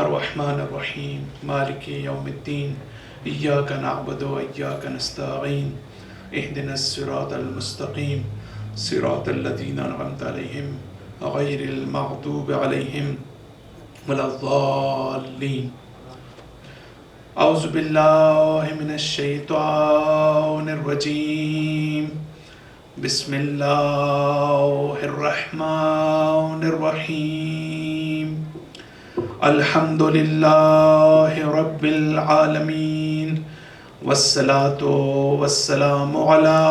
الرحمن الرحیم مالک یوم الدین ایاک نعبد و ایاک نستعین اہدنا الصراط المستقیم صراط الذین انعمت علیہم غیر المغضوب علیہم ولا الضالین۔ اعوذ باللہ من الشیطان الرجیم، بسم اللہ الرحمن الرحیم، الحمد للہ رب العالمین، والصلاة والسلام علی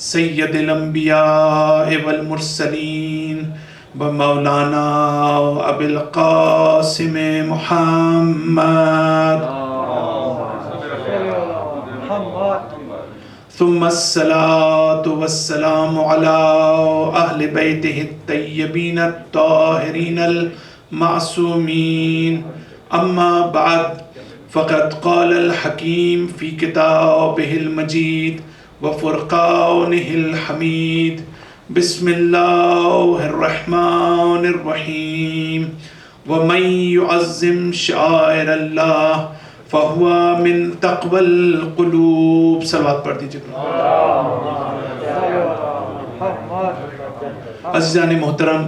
سید الانبیاء والمرسلین ومولانا ابی القاسم محمد، ثم الصلاة والسلام على أهل بيته الطيبين الطاهرين المعصومين، أما بعد، فقد قال الحكيم في كتابه المجيد وفرقانه الحميد، بسم الله الرحمن الرحيم، ومن يعظم شعائر الله فہو من تقوی القلوب۔ صلوات پڑھ دیجئے۔ عزیزان محترم،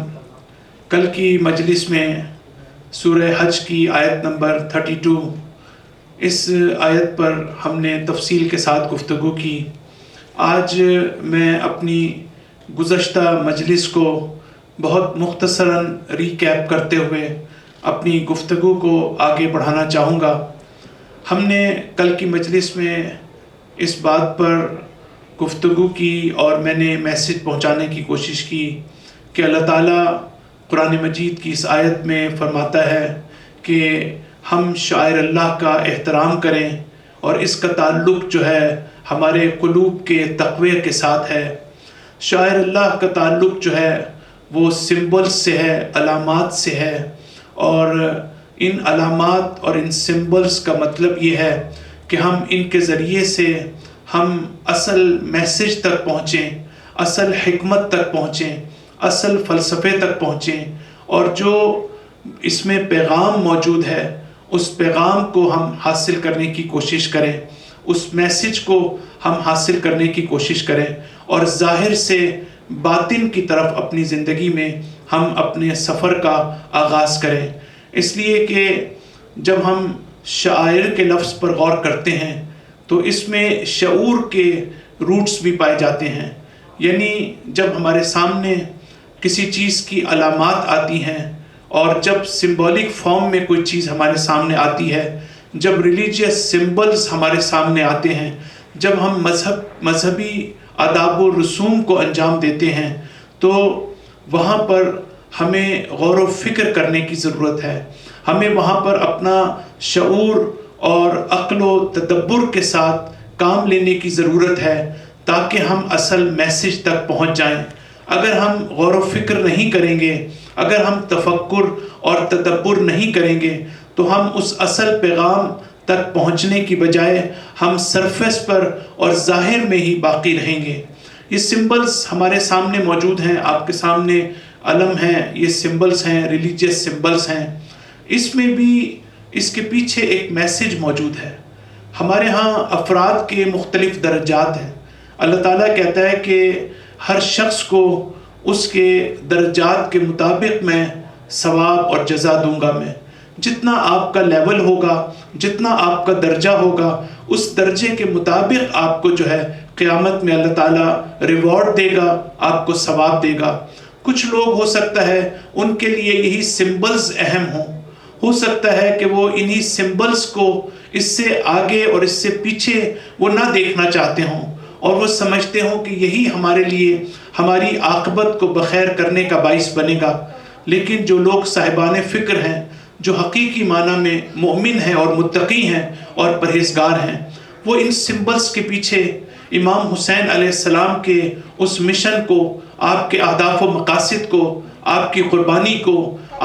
کل کی مجلس میں سورہ حج کی آیت نمبر 32، اس آیت پر ہم نے تفصیل کے ساتھ گفتگو کی۔ آج میں اپنی گزشتہ مجلس کو بہت مختصراً ریکیپ کرتے ہوئے اپنی گفتگو کو آگے بڑھانا چاہوں گا۔ ہم نے کل کی مجلس میں اس بات پر گفتگو کی اور میں نے میسج پہنچانے کی کوشش کی کہ اللہ تعالیٰ قرآن مجید کی اس آیت میں فرماتا ہے کہ ہم شعائر اللہ کا احترام کریں، اور اس کا تعلق جو ہے ہمارے قلوب کے تقوی کے ساتھ ہے۔ شعائر اللہ کا تعلق جو ہے وہ سمبلز سے ہے، علامات سے ہے، اور ان علامات اور ان سمبلز کا مطلب یہ ہے کہ ہم ان کے ذریعے سے ہم اصل میسج تک پہنچیں، اصل حکمت تک پہنچیں، اصل فلسفے تک پہنچیں، اور جو اس میں پیغام موجود ہے اس پیغام کو ہم حاصل کرنے کی کوشش کریں، اس میسج کو ہم حاصل کرنے کی کوشش کریں، اور ظاہر سے باطن کی طرف اپنی زندگی میں ہم اپنے سفر کا آغاز کریں۔ اس لیے کہ جب ہم شاعر کے لفظ پر غور کرتے ہیں تو اس میں شعور کے روٹس بھی پائے جاتے ہیں، یعنی جب ہمارے سامنے کسی چیز کی علامات آتی ہیں، اور جب سمبولک فارم میں کوئی چیز ہمارے سامنے آتی ہے، جب ریلیجیس سمبلز ہمارے سامنے آتے ہیں، جب ہم مذہبی آداب و رسوم کو انجام دیتے ہیں، تو وہاں پر ہمیں غور و فکر کرنے کی ضرورت ہے۔ ہمیں وہاں پر اپنا شعور اور عقل و تدبر کے ساتھ کام لینے کی ضرورت ہے تاکہ ہم اصل میسج تک پہنچ جائیں۔ اگر ہم غور و فکر نہیں کریں گے، اگر ہم تفکر اور تدبر نہیں کریں گے، تو ہم اس اصل پیغام تک پہنچنے کی بجائے ہم سرفیس پر اور ظاہر میں ہی باقی رہیں گے۔ یہ سمبلز ہمارے سامنے موجود ہیں، آپ کے سامنے علم ہیں، یہ سمبلز ہیں، ریلیجیس سمبلز ہیں۔ اس میں بھی اس کے پیچھے ایک میسج موجود ہے۔ ہمارے ہاں افراد کے مختلف درجات ہیں۔ اللہ تعالیٰ کہتا ہے کہ ہر شخص کو اس کے درجات کے مطابق میں ثواب اور جزا دوں گا۔ میں جتنا آپ کا لیول ہوگا، جتنا آپ کا درجہ ہوگا، اس درجے کے مطابق آپ کو جو ہے قیامت میں اللہ تعالیٰ ریوارڈ دے گا، آپ کو ثواب دے گا۔ کچھ لوگ ہو سکتا ہے ان کے لیے یہی سمبلز اہم ہوں، ہو سکتا ہے کہ وہ انہی سمبلز کو اس سے آگے اور اس سے پیچھے وہ نہ دیکھنا چاہتے ہوں، اور وہ سمجھتے ہوں کہ یہی ہمارے لیے ہماری عاقبت کو بخیر کرنے کا باعث بنے گا۔ لیکن جو لوگ صاحبان فکر ہیں، جو حقیقی معنی میں مومن ہیں اور متقی ہیں اور پرہیزگار ہیں، وہ ان سمبلز کے پیچھے امام حسین علیہ السلام کے اس مشن کو، آپ کے اہداف و مقاصد کو، آپ کی قربانی کو،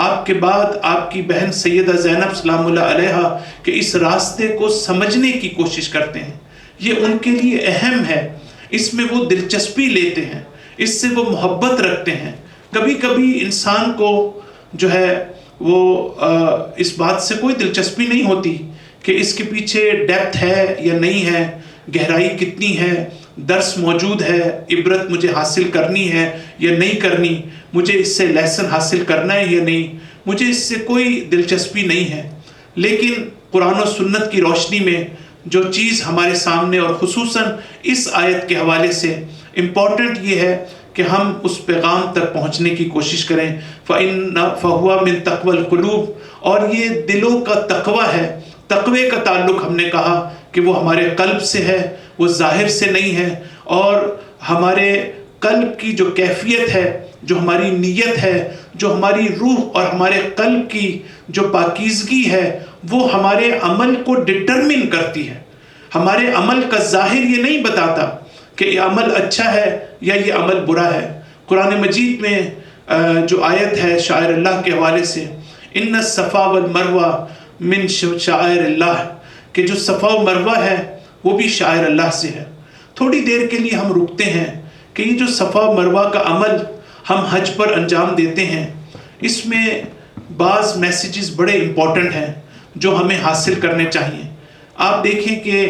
آپ کے بعد آپ کی بہن سیدہ زینب سلام اللہ علیہا کے اس راستے کو سمجھنے کی کوشش کرتے ہیں۔ یہ ان کے لیے اہم ہے، اس میں وہ دلچسپی لیتے ہیں، اس سے وہ محبت رکھتے ہیں۔ کبھی کبھی انسان کو جو ہے وہ اس بات سے کوئی دلچسپی نہیں ہوتی کہ اس کے پیچھے ڈیپتھ ہے یا نہیں ہے، گہرائی کتنی ہے، درس موجود ہے، عبرت مجھے حاصل کرنی ہے یا نہیں کرنی، مجھے اس سے لیسن حاصل کرنا ہے یا نہیں، مجھے اس سے کوئی دلچسپی نہیں ہے۔ لیکن قرآن و سنت کی روشنی میں جو چیز ہمارے سامنے اور خصوصاً اس آیت کے حوالے سے امپورٹنٹ یہ ہے کہ ہم اس پیغام تک پہنچنے کی کوشش کریں۔ فَهُوَ مِن تَقْوَى الْقُلُوبِ، اور یہ دلوں کا تقوی ہے۔ تقوی کا تعلق ہم نے کہا کہ وہ ہمارے قلب سے ہے، وہ ظاہر سے نہیں ہے، اور ہمارے قلب کی جو کیفیت ہے، جو ہماری نیت ہے، جو ہماری روح اور ہمارے قلب کی جو پاکیزگی ہے، وہ ہمارے عمل کو ڈٹرمن کرتی ہے۔ ہمارے عمل کا ظاہر یہ نہیں بتاتا کہ یہ عمل اچھا ہے یا یہ عمل برا ہے۔ قرآن مجید میں جو آیت ہے شاعر اللہ کے حوالے سے، ان الصفا والمروہ من شعائر اللہ، کہ جو صفا و مروہ ہے وہ بھی شاعر اللہ سے ہے۔ تھوڑی دیر کے لیے ہم رکتے ہیں کہ یہ جو صفا و مروہ کا عمل ہم حج پر انجام دیتے ہیں، اس میں بعض میسیجز بڑے امپورٹنٹ ہیں جو ہمیں حاصل کرنے چاہیے۔ آپ دیکھیں کہ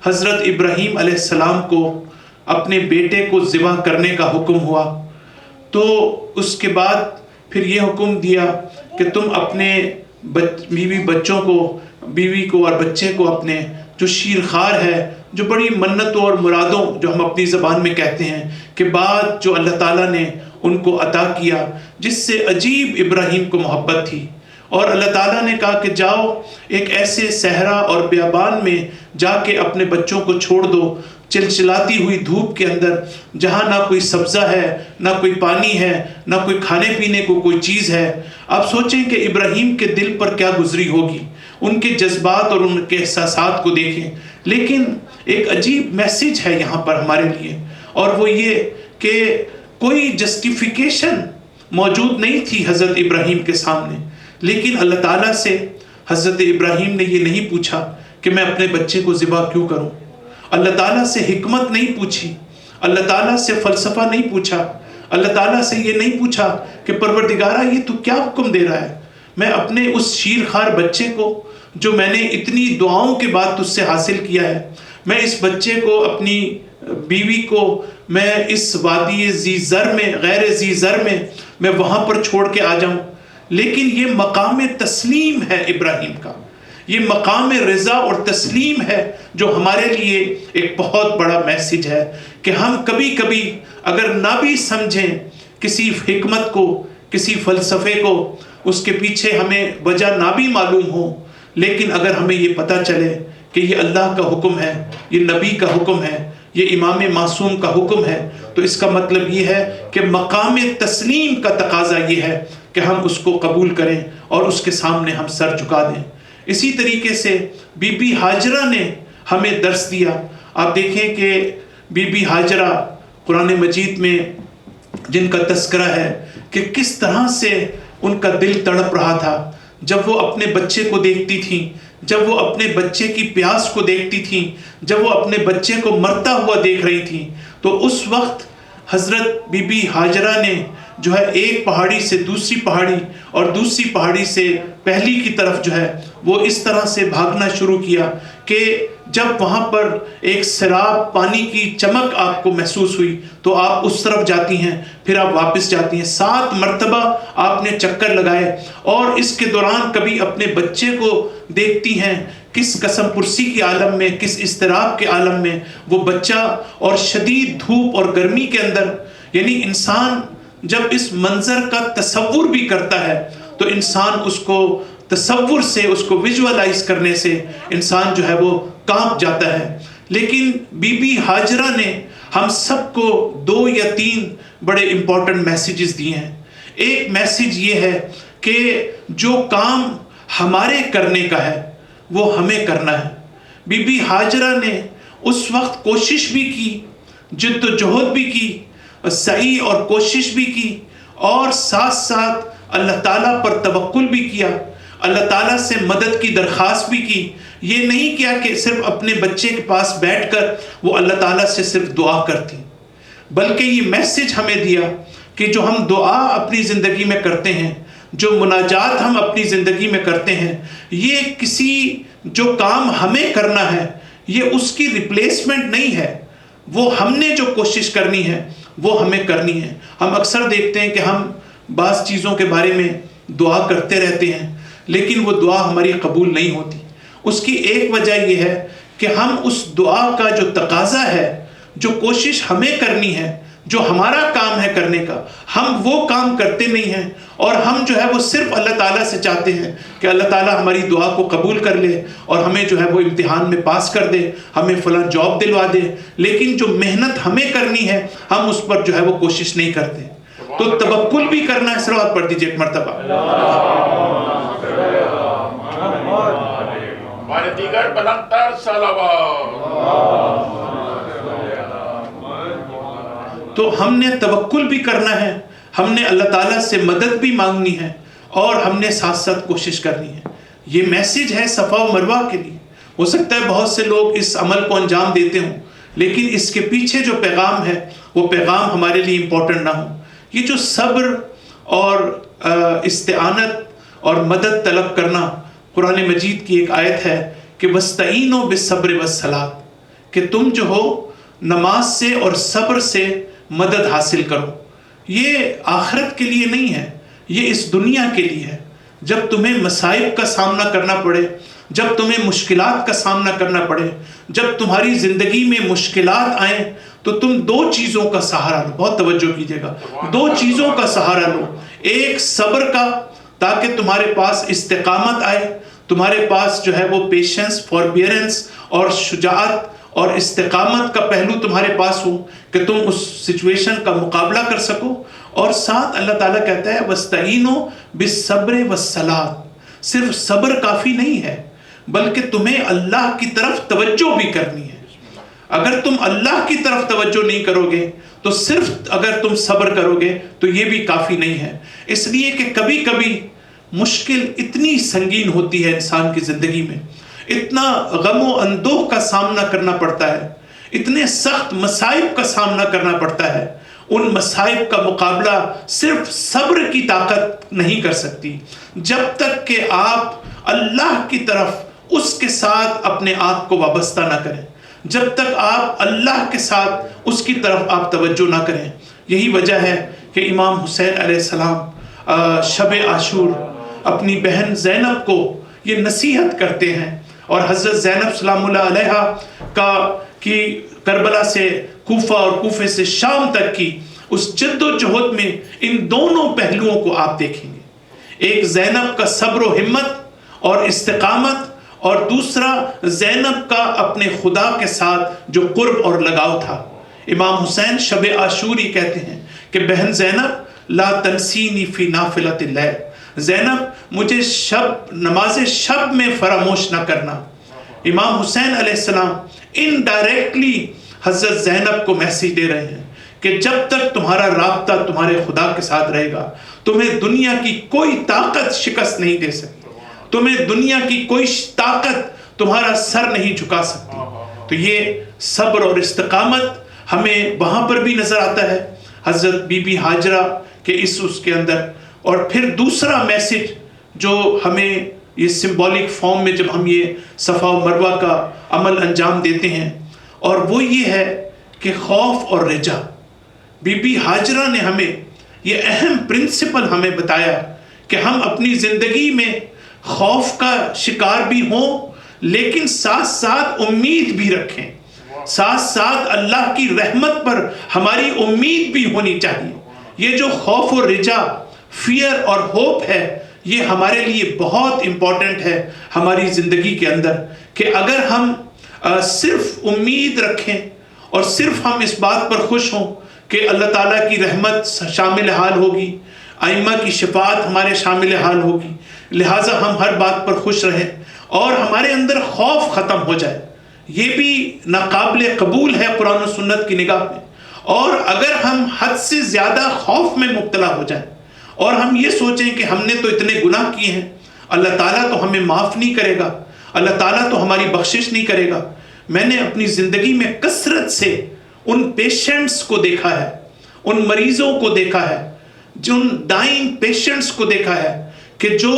حضرت ابراہیم علیہ السلام کو اپنے بیٹے کو ذبح کرنے کا حکم ہوا، تو اس کے بعد پھر یہ حکم دیا کہ تم اپنے بیوی کو اور بچے کو اپنے جو شیرخوار ہے، جو بڑی منتوں اور مرادوں جو ہم اپنی زبان میں کہتے ہیں کہ بعد جو اللہ تعالیٰ نے ان کو عطا کیا، جس سے عجیب ابراہیم کو محبت تھی، اور اللہ تعالیٰ نے کہا کہ جاؤ ایک ایسے صحرا اور بیابان میں جا کے اپنے بچوں کو چھوڑ دو، چلچلاتی ہوئی دھوپ کے اندر، جہاں نہ کوئی سبزہ ہے، نہ کوئی پانی ہے، نہ کوئی کھانے پینے کو کوئی چیز ہے۔ آپ سوچیں کہ ابراہیم کے دل پر کیا گزری ہوگی، ان کے جذبات اور ان کے احساسات کو دیکھیں۔ لیکن ایک عجیب میسیج ہے یہاں پر ہمارے لیے، اور وہ یہ کہ کوئی جسٹیفیکیشن موجود نہیں تھی حضرت ابراہیم کے سامنے، لیکن اللہ تعالیٰ سے حضرت ابراہیم نے یہ نہیں پوچھا کہ میں اپنے بچے کو ذبح کیوں کروں۔ اللہ تعالیٰ سے حکمت نہیں پوچھی، اللہ تعالیٰ سے فلسفہ نہیں پوچھا، اللہ تعالیٰ سے یہ نہیں پوچھا کہ پروردگارہ یہ تو کیا حکم دے رہا ہے، میں اپنے اس شیرخوار بچے کو جو میں نے اتنی دعاؤں کے بعد تجھ سے حاصل کیا ہے، میں اس بچے کو، اپنی بیوی کو، میں اس وادی ذی زر میں، غیر ذی زر میں وہاں پر چھوڑ کے آ جاؤں۔ لیکن یہ مقام تسلیم ہے ابراہیم کا، یہ مقام رضا اور تسلیم ہے جو ہمارے لیے ایک بہت بڑا میسیج ہے کہ ہم کبھی کبھی اگر نہ بھی سمجھیں کسی حکمت کو، کسی فلسفے کو، اس کے پیچھے ہمیں وجہ نہ بھی معلوم ہو، لیکن اگر ہمیں یہ پتہ چلے کہ یہ اللہ کا حکم ہے، یہ نبی کا حکم ہے، یہ امام معصوم کا حکم ہے، تو اس کا مطلب یہ ہے کہ مقام تسلیم کا تقاضا یہ ہے کہ ہم اس کو قبول کریں اور اس کے سامنے ہم سر جھکا دیں۔ اسی طریقے سے بی بی ہاجرہ نے ہمیں درس دیا۔ آپ دیکھیں کہ بی بی ہاجرہ قرآن مجید میں جن کا تذکرہ ہے کہ کس طرح سے ان کا دل تڑپ رہا تھا جب وہ اپنے بچے کو دیکھتی تھیں، جب وہ اپنے بچے کی پیاس کو دیکھتی تھیں، جب وہ اپنے بچے کو مرتا ہوا دیکھ رہی تھیں، تو اس وقت حضرت بی بی ہاجرہ نے جو ہے ایک پہاڑی سے دوسری پہاڑی اور دوسری پہاڑی سے پہلی کی طرف جو ہے وہ اس طرح سے بھاگنا شروع کیا کہ جب وہاں پر ایک سراب پانی کی چمک آپ کو محسوس ہوئی تو آپ اس طرف جاتی ہیں، پھر آپ واپس جاتی ہیں۔ 7 مرتبہ آپ نے چکر لگائے، اور اس کے دوران کبھی اپنے بچے کو دیکھتی ہیں کس قسم پرسی کے عالم میں، کس اضطراب کے عالم میں وہ بچہ، اور شدید دھوپ اور گرمی کے اندر۔ یعنی انسان جب اس منظر کا تصور بھی کرتا ہے تو انسان اس کو تصور سے، اس کو ویژوالائز کرنے سے انسان جو ہے وہ کانپ جاتا ہے۔ لیکن بی بی ہاجرہ نے ہم سب کو 2 یا 3 بڑے امپورٹنٹ میسیجز دیے ہیں۔ ایک میسیج یہ ہے کہ جو کام ہمارے کرنے کا ہے وہ ہمیں کرنا ہے۔ بی بی ہاجرہ نے اس وقت کوشش بھی کی، جد و جہد بھی کی، سعی اور کوشش بھی کی، اور ساتھ ساتھ اللہ تعالیٰ پر توکل بھی کیا، اللہ تعالیٰ سے مدد کی درخواست بھی کی۔ یہ نہیں کیا کہ صرف اپنے بچے کے پاس بیٹھ کر وہ اللہ تعالیٰ سے صرف دعا کرتی، بلکہ یہ میسیج ہمیں دیا کہ جو ہم دعا اپنی زندگی میں کرتے ہیں جو مناجات ہم اپنی زندگی میں کرتے ہیں، یہ کسی جو کام ہمیں کرنا ہے یہ اس کی ریپلیسمنٹ نہیں ہے، وہ ہم نے جو کوشش کرنی ہے وہ ہمیں کرنی ہے۔ ہم اکثر دیکھتے ہیں کہ ہم بعض چیزوں کے بارے میں دعا کرتے رہتے ہیں لیکن وہ دعا ہماری قبول نہیں ہوتی۔ اس کی ایک وجہ یہ ہے کہ ہم اس دعا کا جو تقاضا ہے، جو کوشش ہمیں کرنی ہے، جو ہمارا کام ہے کرنے کا، ہم وہ کام کرتے نہیں ہیں، اور ہم جو ہے وہ صرف اللہ تعالیٰ سے چاہتے ہیں کہ اللہ تعالیٰ ہماری دعا کو قبول کر لے اور ہمیں جو ہے وہ امتحان میں پاس کر دے، ہمیں فلاں جاب دلوا دے، لیکن جو محنت ہمیں کرنی ہے ہم اس پر جو ہے وہ کوشش نہیں کرتے۔ تو توکل بھی کرنا ہے، صلوات پڑھ دیجئے ایک مرتبہ۔ ہمارے دیگر بلندتر صلوات۔ تو ہم نے توکل بھی کرنا ہے، ہم نے اللہ تعالیٰ سے مدد بھی مانگنی ہے، اور ہم نے ساتھ ساتھ کوشش کرنی ہے۔ یہ میسیج ہے صفا و مروہ کے لیے۔ ہو سکتا ہے بہت سے لوگ اس عمل کو انجام دیتے ہوں لیکن اس کے پیچھے جو پیغام ہے وہ پیغام ہمارے لیے امپورٹنٹ نہ ہو۔ یہ جو صبر اور استعانت اور مدد طلب کرنا، قرآن مجید کی ایک آیت ہے کہ وَاسْتَعِینُوا بِالصَّبْرِ وَالصَّلَاةِ، کہ تم جو ہو نماز سے اور صبر سے مدد حاصل کرو۔ یہ آخرت کے لیے نہیں ہے، یہ اس دنیا کے لیے ہے۔ جب تمہیں مصائب کا سامنا کرنا پڑے، جب تمہیں مشکلات کا سامنا کرنا پڑے، جب تمہاری زندگی میں مشکلات آئیں تو تم دو چیزوں کا سہارا لو۔ بہت توجہ کیجئے گا، دو چیزوں کا سہارا لو۔ ایک صبر کا، تاکہ تمہارے پاس استقامت آئے، تمہارے پاس جو ہے وہ پیشنس، فوربیئرنس اور شجاعت اور استقامت کا پہلو تمہارے پاس ہو کہ تم اس سچویشن کا مقابلہ کر سکو۔ اور ساتھ اللہ تعالیٰ کہتا ہے وَاسْتَعِینُوا بِالصَّبْرِ وَالصَّلَاةِ، صرف صبر کافی نہیں ہے بلکہ تمہیں اللہ کی طرف توجہ بھی کرنی ہے۔ اگر تم اللہ کی طرف توجہ نہیں کرو گے تو صرف اگر تم صبر کرو گے تو یہ بھی کافی نہیں ہے۔ اس لیے کہ کبھی کبھی مشکل اتنی سنگین ہوتی ہے انسان کی زندگی میں، اتنا غم و اندوہ کا سامنا کرنا پڑتا ہے، اتنے سخت مصائب کا سامنا کرنا پڑتا ہے، ان مصائب کا مقابلہ صرف صبر کی طاقت نہیں کر سکتی جب تک کہ آپ اللہ کی طرف اس کے ساتھ اپنے آپ کو وابستہ نہ کریں، جب تک آپ اللہ کے ساتھ اس کی طرف آپ توجہ نہ کریں۔ یہی وجہ ہے کہ امام حسین علیہ السلام شب عاشور اپنی بہن زینب کو یہ نصیحت کرتے ہیں، اور حضرت زینب سلام اللہ علیہ کی کربلا سے کوفہ اور کوفے سے شام تک کی اس جد و جہد میں ان دونوں پہلوؤں کو آپ دیکھیں گے۔ ایک زینب کا صبر و ہمت اور استقامت، اور دوسرا زینب کا اپنے خدا کے ساتھ جو قرب اور لگاؤ تھا۔ امام حسین شب عاشوری کہتے ہیں کہ بہن زینب لا تنسینی فی نافلۃ اللیل، زینب مجھے نماز شب میں فراموش نہ کرنا۔ امام حسین علیہ السلام انڈائریکٹلی حضرت زینب کو میسیج دے رہے ہیں کہ جب تک تمہارا رابطہ تمہارے خدا کے ساتھ رہے گا تمہیں دنیا کی کوئی طاقت شکست نہیں دے سکتی، تمہیں دنیا کی کوئی طاقت تمہارا سر نہیں جھکا سکتی۔ تو یہ صبر اور استقامت ہمیں وہاں پر بھی نظر آتا ہے حضرت بی بی ہاجرہ کے اس کے اندر۔ اور پھر دوسرا میسیج جو ہمیں یہ سمبولک فارم میں جب ہم یہ صفا و مروہ کا عمل انجام دیتے ہیں، اور وہ یہ ہے کہ خوف اور رجا۔ بی بی ہاجرہ نے ہمیں یہ اہم پرنسپل ہمیں بتایا کہ ہم اپنی زندگی میں خوف کا شکار بھی ہوں لیکن ساتھ ساتھ امید بھی رکھیں، ساتھ ساتھ اللہ کی رحمت پر ہماری امید بھی ہونی چاہیے۔ یہ جو خوف و رجا، فیئر اور ہوپ ہے، یہ ہمارے لیے بہت امپورٹنٹ ہے ہماری زندگی کے اندر، کہ اگر ہم صرف امید رکھیں اور صرف ہم اس بات پر خوش ہوں کہ اللہ تعالیٰ کی رحمت شامل حال ہوگی، ائمہ کی شفاعت ہمارے شامل حال ہوگی، لہٰذا ہم ہر بات پر خوش رہیں اور ہمارے اندر خوف ختم ہو جائے، یہ بھی ناقابل قبول ہے قرآن و سنت کی نگاہ میں۔ اور اگر ہم حد سے زیادہ خوف میں مبتلا ہو جائیں اور ہم یہ سوچیں کہ ہم نے تو اتنے گناہ کیے ہیں، اللہ تعالیٰ تو ہمیں معاف نہیں کرے گا، اللہ تعالیٰ تو ہماری بخشش نہیں کرے گا۔ میں نے اپنی زندگی میں کثرت سے ان پیشنٹس کو دیکھا ہے، ان مریضوں کو دیکھا ہے جن ڈائنگ پیشنٹس کو دیکھا ہے کہ جو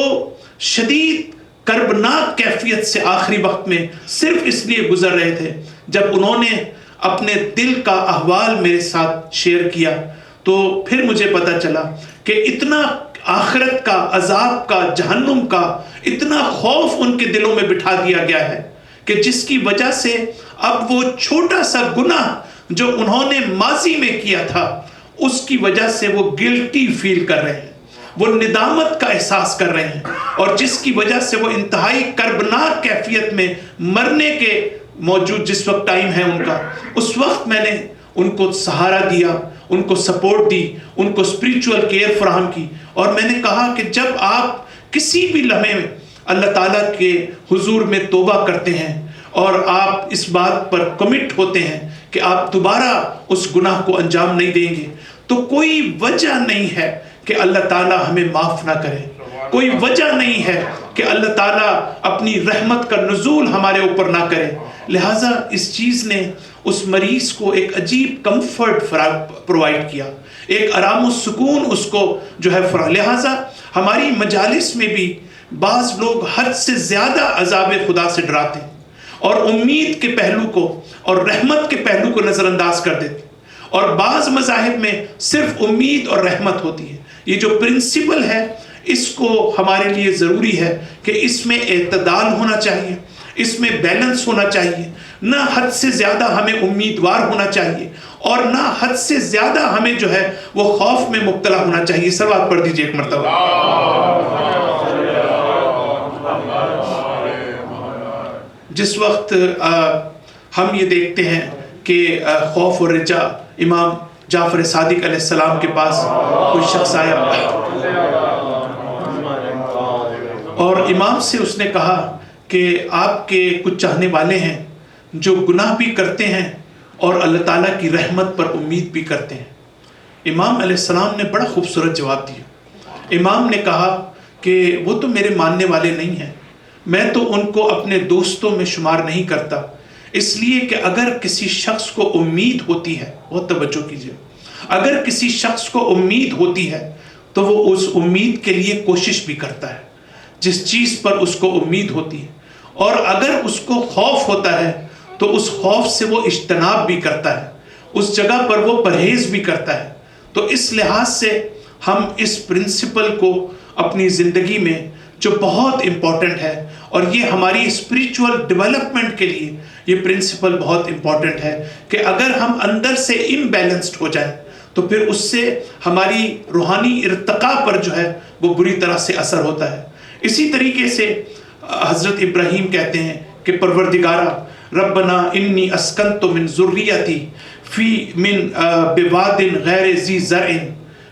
شدید کربناک کیفیت سے آخری وقت میں صرف اس لیے گزر رہے تھے، جب انہوں نے اپنے دل کا احوال میرے ساتھ شیئر کیا تو پھر مجھے پتا چلا کہ اتنا آخرت کا، عذاب کا، جہنم کا اتنا خوف ان کے دلوں میں بٹھا دیا گیا ہے کہ جس کی وجہ سے اب وہ چھوٹا سا گناہ جو انہوں نے ماضی میں کیا تھا اس کی وجہ سے وہ گلٹی فیل کر رہے ہیں، وہ ندامت کا احساس کر رہے ہیں، اور جس کی وجہ سے وہ انتہائی کربناک کیفیت میں مرنے کے موجود جس وقت ٹائم ہے ان کا، اس وقت میں نے ان کو سہارا دیا، ان کو سپورٹ دی، ان کو اسپریچول کیئر فراہم کی، اور میں نے کہا کہ جب آپ کسی بھی لمحے میں اللہ تعالیٰ کے حضور میں توبہ کرتے ہیں اور آپ اس بات پر کمٹ ہوتے ہیں کہ آپ دوبارہ اس گناہ کو انجام نہیں دیں گے، تو کوئی وجہ نہیں ہے کہ اللہ تعالیٰ ہمیں معاف نہ کرے، کوئی وجہ نہیں ہے کہ اللہ تعالیٰ اپنی رحمت کا نزول ہمارے اوپر نہ کرے۔ لہٰذا اس چیز نے اس مریض کو ایک عجیب کمفرٹ پرووائڈ کیا، ایک آرام و سکون اس کو جو ہے لہٰذا ہماری مجالس میں بھی بعض لوگ حد سے زیادہ عذاب خدا سے ڈراتے ہیں اور امید کے پہلو کو اور رحمت کے پہلو کو نظر انداز کر دیتے ہیں، اور بعض مذاہب میں صرف امید اور رحمت ہوتی ہے۔ یہ جو پرنسپل ہے اس کو ہمارے لیے ضروری ہے کہ اس میں اعتدال ہونا چاہیے، اس میں بیلنس ہونا چاہیے، نہ حد سے زیادہ ہمیں امیدوار ہونا چاہیے اور نہ حد سے زیادہ ہمیں جو ہے وہ خوف میں مبتلا ہونا چاہیے۔ صلوات پڑھ دیجئے ایک مرتبہ۔ جس وقت ہم یہ دیکھتے ہیں کہ خوف اور رجا، امام جعفر صادق علیہ السلام کے پاس کوئی شخص آیا اور امام سے اس نے کہا کہ آپ کے کچھ چاہنے والے ہیں جو گناہ بھی کرتے ہیں اور اللہ تعالیٰ کی رحمت پر امید بھی کرتے ہیں۔ امام علیہ السلام نے بڑا خوبصورت جواب دیا۔ امام نے کہا کہ وہ تو میرے ماننے والے نہیں ہیں، میں تو ان کو اپنے دوستوں میں شمار نہیں کرتا، اس لیے کہ اگر کسی شخص کو امید ہوتی ہے، بہت توجہ کیجئے، اگر کسی شخص کو امید ہوتی ہے تو وہ اس امید کے لیے کوشش بھی کرتا ہے جس چیز پر اس کو امید ہوتی ہے، اور اگر اس کو خوف ہوتا ہے تو اس خوف سے وہ اجتناب بھی کرتا ہے، اس جگہ پر وہ پرہیز بھی کرتا ہے۔ تو اس لحاظ سے ہم اس پرنسپل کو اپنی زندگی میں جو بہت امپورٹنٹ ہے، اور یہ ہماری اسپریچول ڈیولپمنٹ کے لیے یہ پرنسپل بہت امپورٹنٹ ہے کہ اگر ہم اندر سے امبیلنسڈ ہو جائیں تو پھر اس سے ہماری روحانی ارتقاء پر جو ہے وہ بری طرح سے اثر ہوتا ہے۔ اسی طریقے سے حضرت ابراہیم کہتے ہیں کہ پروردگارا ربنا انی اسکنت من ذریتی فی من بواد غیر ذی زرع،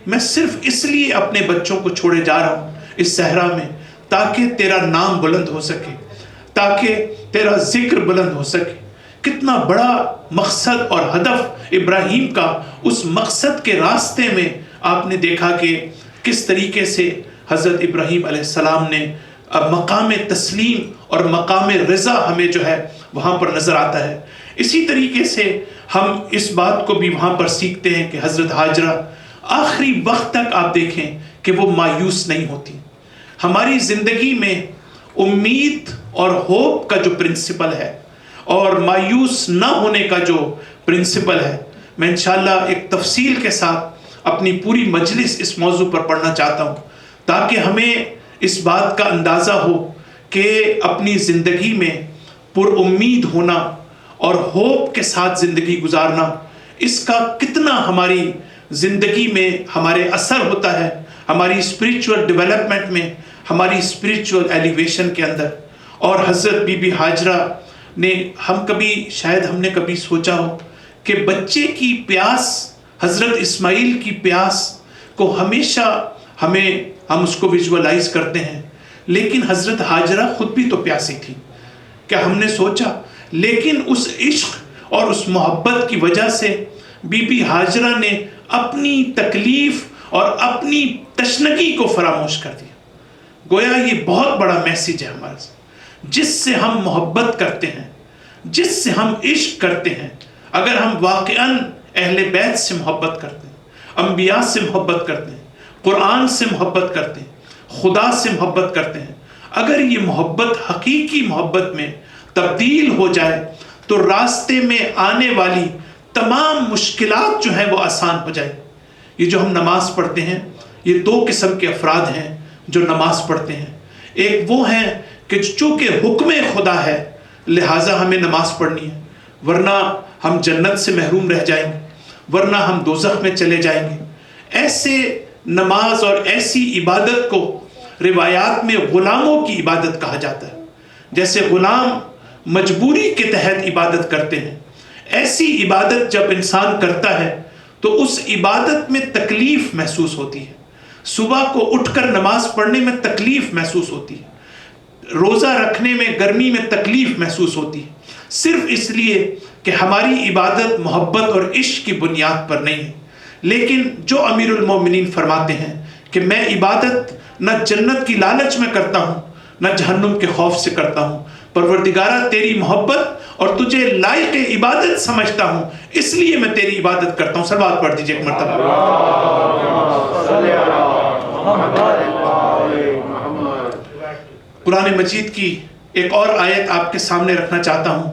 میں صرف اس لیے اپنے بچوں کو چھوڑے جا رہا ہوں اس صحرا میں تاکہ تیرا نام بلند ہو سکے، تاکہ تیرا ذکر بلند ہو سکے۔ کتنا بڑا مقصد اور ہدف ابراہیم کا، اس مقصد کے راستے میں آپ نے دیکھا کہ کس طریقے سے حضرت ابراہیم علیہ السلام نے مقام تسلیم اور مقام رضا ہمیں جو ہے وہاں پر نظر آتا ہے۔ اسی طریقے سے ہم اس بات کو بھی وہاں پر سیکھتے ہیں کہ حضرت ہاجرہ آخری وقت تک آپ دیکھیں کہ وہ مایوس نہیں ہوتی۔ ہماری زندگی میں امید اور ہوپ کا جو پرنسپل ہے اور مایوس نہ ہونے کا جو پرنسپل ہے، میں انشاءاللہ ایک تفصیل کے ساتھ اپنی پوری مجلس اس موضوع پر پڑھنا چاہتا ہوں تاکہ ہمیں اس بات کا اندازہ ہو کہ اپنی زندگی میں پر امید ہونا اور ہوپ کے ساتھ زندگی گزارنا، اس کا کتنا ہماری زندگی میں ہمارے اثر ہوتا ہے، ہماری اسپریچول ڈیولپمنٹ میں، ہماری اسپریچول ایلیویشن کے اندر۔ اور حضرت بی بی ہاجرہ نے شاید ہم نے کبھی سوچا ہو کہ بچے کی پیاس، حضرت اسماعیل کی پیاس کو ہمیشہ ہم اس کو ویژولائز کرتے ہیں، لیکن حضرت ہاجرہ خود بھی تو پیاسی تھی، کیا ہم نے سوچا؟ لیکن اس عشق اور اس محبت کی وجہ سے بی بی ہاجرہ نے اپنی تکلیف اور اپنی تشنگی کو فراموش کر دیا۔ گویا یہ بہت بڑا میسیج ہے ہمارے سے، جس سے ہم محبت کرتے ہیں، جس سے ہم عشق کرتے ہیں، اگر ہم واقعاً اہل بیت سے محبت کرتے ہیں، انبیاء سے محبت کرتے ہیں، قرآن سے محبت کرتے ہیں، خدا سے محبت کرتے ہیں، اگر یہ محبت حقیقی محبت میں تبدیل ہو جائے تو راستے میں آنے والی تمام مشکلات جو ہیں وہ آسان ہو جائیں۔ یہ جو ہم نماز پڑھتے ہیں، یہ دو قسم کے افراد ہیں جو نماز پڑھتے ہیں۔ ایک وہ ہیں کہ چونکہ حکم خدا ہے لہٰذا ہمیں نماز پڑھنی ہے، ورنہ ہم جنت سے محروم رہ جائیں گے، ورنہ ہم دوزخ میں چلے جائیں گے۔ ایسے نماز اور ایسی عبادت کو روایات میں غلاموں کی عبادت کہا جاتا ہے، جیسے غلام مجبوری کے تحت عبادت کرتے ہیں۔ ایسی عبادت جب انسان کرتا ہے تو اس عبادت میں تکلیف محسوس ہوتی ہے، صبح کو اٹھ کر نماز پڑھنے میں تکلیف محسوس ہوتی ہے، روزہ رکھنے میں گرمی میں تکلیف محسوس ہوتی ہے، صرف اس لیے کہ ہماری عبادت محبت اور عشق کی بنیاد پر نہیں ہے۔ لیکن جو امیر المومنین فرماتے ہیں کہ میں عبادت نہ جنت کی لالچ میں کرتا ہوں نہ جہنم کے خوف سے کرتا ہوں، پروردگارہ تیری محبت اور تجھے لائق عبادت سمجھتا ہوں، اس لیے میں تیری عبادت کرتا ہوں۔ صلوات پڑھ دیجئے ایک مرتبہ۔ قرآن مجید کی ایک اور آیت آپ کے سامنے رکھنا چاہتا ہوں۔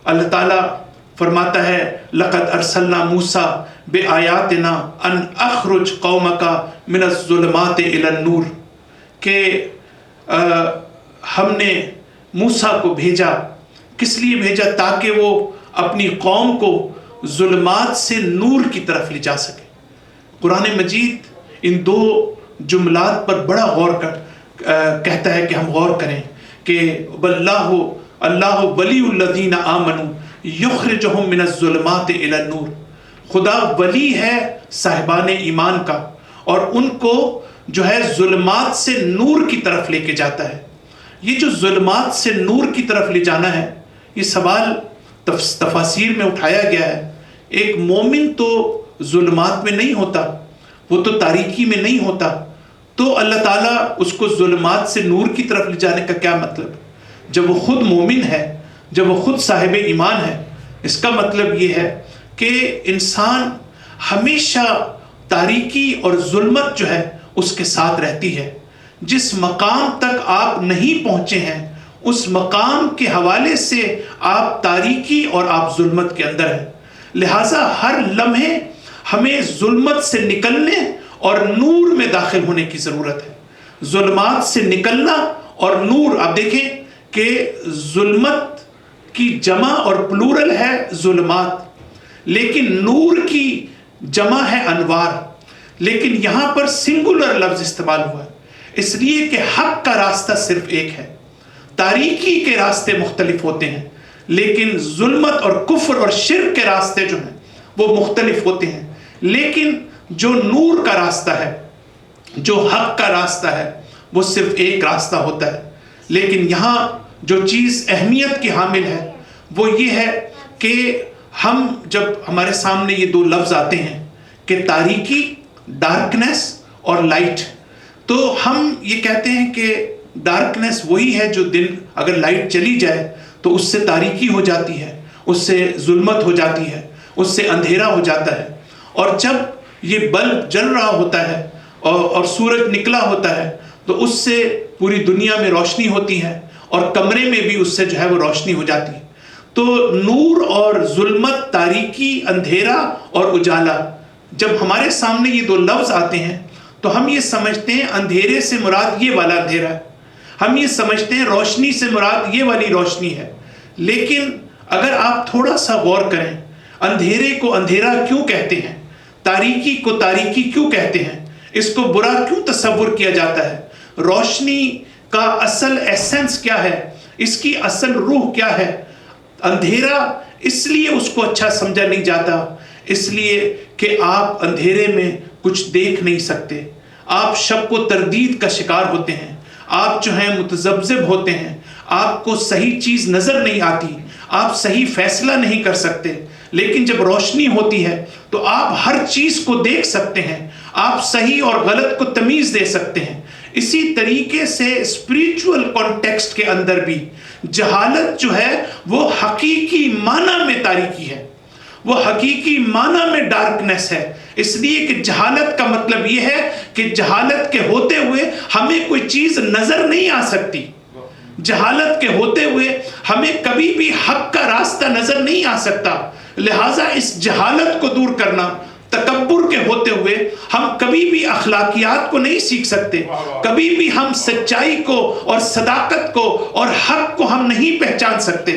اللہ تعالیٰ فرماتا ہے لَقَدْ أَرْسَلْنَا مُوسَىٰ بِآيَاتِنَا أَنْ أَخْرُجْ قَوْمَكَ مِنَ الظُّلُمَاتِ إِلَى النُّورِ، کہ ہم نے موسیٰ کو بھیجا، کس لیے بھیجا؟ تاکہ وہ اپنی قوم کو ظلمات سے نور کی طرف لے جا سکے۔ قرآن مجید ان دو جملات پر بڑا غور کہتا ہے کہ ہم غور کریں کہ اللہ ولی الذین آمنوا یخرجہم من الظلمات الی النور، خدا ولی ہے صاحبان ایمان کا اور ان کو جو ہے ظلمات سے نور کی طرف لے کے جاتا ہے۔ یہ جو ظلمات سے نور کی طرف لے جانا ہے، یہ سوال تفاسیر میں اٹھایا گیا ہے۔ ایک مومن تو ظلمات میں نہیں ہوتا، وہ تو تاریکی میں نہیں ہوتا، تو اللہ تعالیٰ اس کو ظلمات سے نور کی طرف لے جانے کا کیا مطلب؟ جب وہ خود مومن ہے، جب وہ خود صاحب ایمان ہے، اس کا مطلب یہ ہے کہ انسان ہمیشہ تاریکی اور ظلمت جو ہے اس کے ساتھ رہتی ہے۔ جس مقام تک آپ نہیں پہنچے ہیں اس مقام کے حوالے سے آپ تاریکی اور آپ ظلمت کے اندر ہیں، لہٰذا ہر لمحے ہمیں ظلمت سے نکلنے اور نور میں داخل ہونے کی ضرورت ہے۔ ظلمات سے نکلنا اور نور، آپ دیکھیں کہ ظلمت کی جمع اور پلورل ہے ظلمات، لیکن نور کی جمع ہے انوار، لیکن یہاں پر سنگولر لفظ استعمال ہوا ہے اس لیے کہ حق کا راستہ صرف ایک ہے، تاریکی کے راستے مختلف ہوتے ہیں، لیکن ظلمت اور کفر اور شرک کے راستے جو ہیں وہ مختلف ہوتے ہیں، لیکن جو نور کا راستہ ہے، جو حق کا راستہ ہے، وہ صرف ایک راستہ ہوتا ہے۔ لیکن یہاں جو چیز اہمیت کی حامل ہے وہ یہ ہے کہ ہم جب ہمارے سامنے یہ دو لفظ آتے ہیں کہ تاریکی، ڈارکنیس اور لائٹ، تو ہم یہ کہتے ہیں کہ ڈارکنیس وہی ہے جو دن اگر لائٹ چلی جائے تو اس سے تاریکی ہو جاتی ہے، اس سے ظلمت ہو جاتی ہے، اس سے اندھیرا ہو جاتا ہے، اور جب یہ بلب جل رہا ہوتا ہے اور سورج نکلا ہوتا ہے تو اس سے پوری دنیا میں روشنی ہوتی ہے اور کمرے میں بھی اس سے جو ہے وہ روشنی ہو جاتی ہے۔ تو نور اور ظلمت، تاریکی، اندھیرا اور اجالا، جب ہمارے سامنے یہ دو لفظ آتے ہیں تو ہم یہ سمجھتے ہیں اندھیرے سے مراد یہ والا اندھیرا ہے، ہم یہ سمجھتے ہیں روشنی سے مراد یہ والی روشنی ہے، لیکن اگر آپ تھوڑا سا غور کریں، اندھیرے کو اندھیرا کیوں کہتے ہیں، تاریکی کو تاریکی کیوں کہتے ہیں، اس کو برا کیوں تصور کیا جاتا ہے، روشنی کا اصل ایسنس کیا ہے، اس کی اصل روح کیا ہے، اندھیرا اس لیے اس کو اچھا سمجھا نہیں جاتا اس لیے کہ آپ اندھیرے میں کچھ دیکھ نہیں سکتے، آپ شک و تردید کا شکار ہوتے ہیں، آپ جو ہیں متذبذب ہوتے ہیں، آپ کو صحیح چیز نظر نہیں آتی، آپ صحیح فیصلہ نہیں کر سکتے، لیکن جب روشنی ہوتی ہے تو آپ ہر چیز کو دیکھ سکتے ہیں، آپ صحیح اور غلط کو تمیز دے سکتے ہیں۔ اسی طریقے سے اسپریچول کانٹیکسٹ کے اندر بھی جہالت جو ہے وہ حقیقی معنی میں تاریکی ہے، وہ حقیقی معنی میں ڈارکنیس ہے، اس لیے کہ جہالت کا مطلب یہ ہے کہ جہالت کے ہوتے ہوئے ہمیں کوئی چیز نظر نہیں آ سکتی. جہالت کے ہوتے ہوئے ہمیں کبھی بھی حق کا راستہ نظر نہیں آ سکتا. لہٰذا اس جہالت کو دور کرنا، تکبر کے ہوتے ہوئے ہم کبھی بھی اخلاقیات کو نہیں سیکھ سکتے، کبھی بھی ہم سچائی کو اور صداقت کو اور حق کو ہم نہیں پہچان سکتے.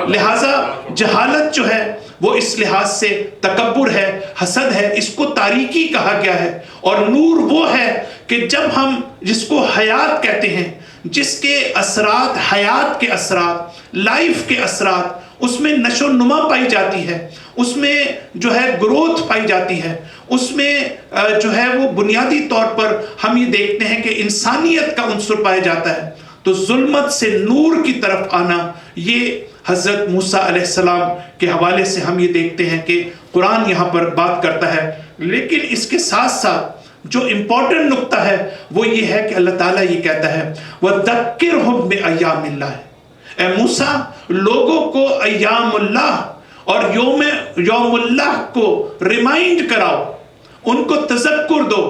لہٰذا جہالت جو ہے وہ اس لحاظ سے تکبر ہے، حسد ہے، اس کو تاریکی کہا گیا ہے. اور نور وہ ہے کہ جب ہم جس کو حیات کہتے ہیں، جس کے اثرات حیات کے اثرات، لائف کے اثرات، اس میں نشو و نما پائی جاتی ہے، اس میں جو ہے گروتھ پائی جاتی ہے، اس میں جو ہے وہ بنیادی طور پر ہم یہ دیکھتے ہیں کہ انسانیت کا عنصر پایا جاتا ہے. تو ظلمت سے نور کی طرف آنا، یہ حضرت موسیٰ علیہ السلام کے حوالے سے ہم یہ دیکھتے ہیں کہ قرآن یہاں پر بات کرتا ہے. لیکن اس کے ساتھ ساتھ جو امپورٹنٹ نقطہ ہے وہ یہ ہے کہ اللہ تعالیٰ یہ کہتا ہے وَذَكِّرْهُمْ بِأَيَّامِ اللَّهِ، اے موسیٰ لوگوں کو ایام اللہ اور یوم اللہ کو ریمائنڈ کراؤ، ان کو تذکر دو،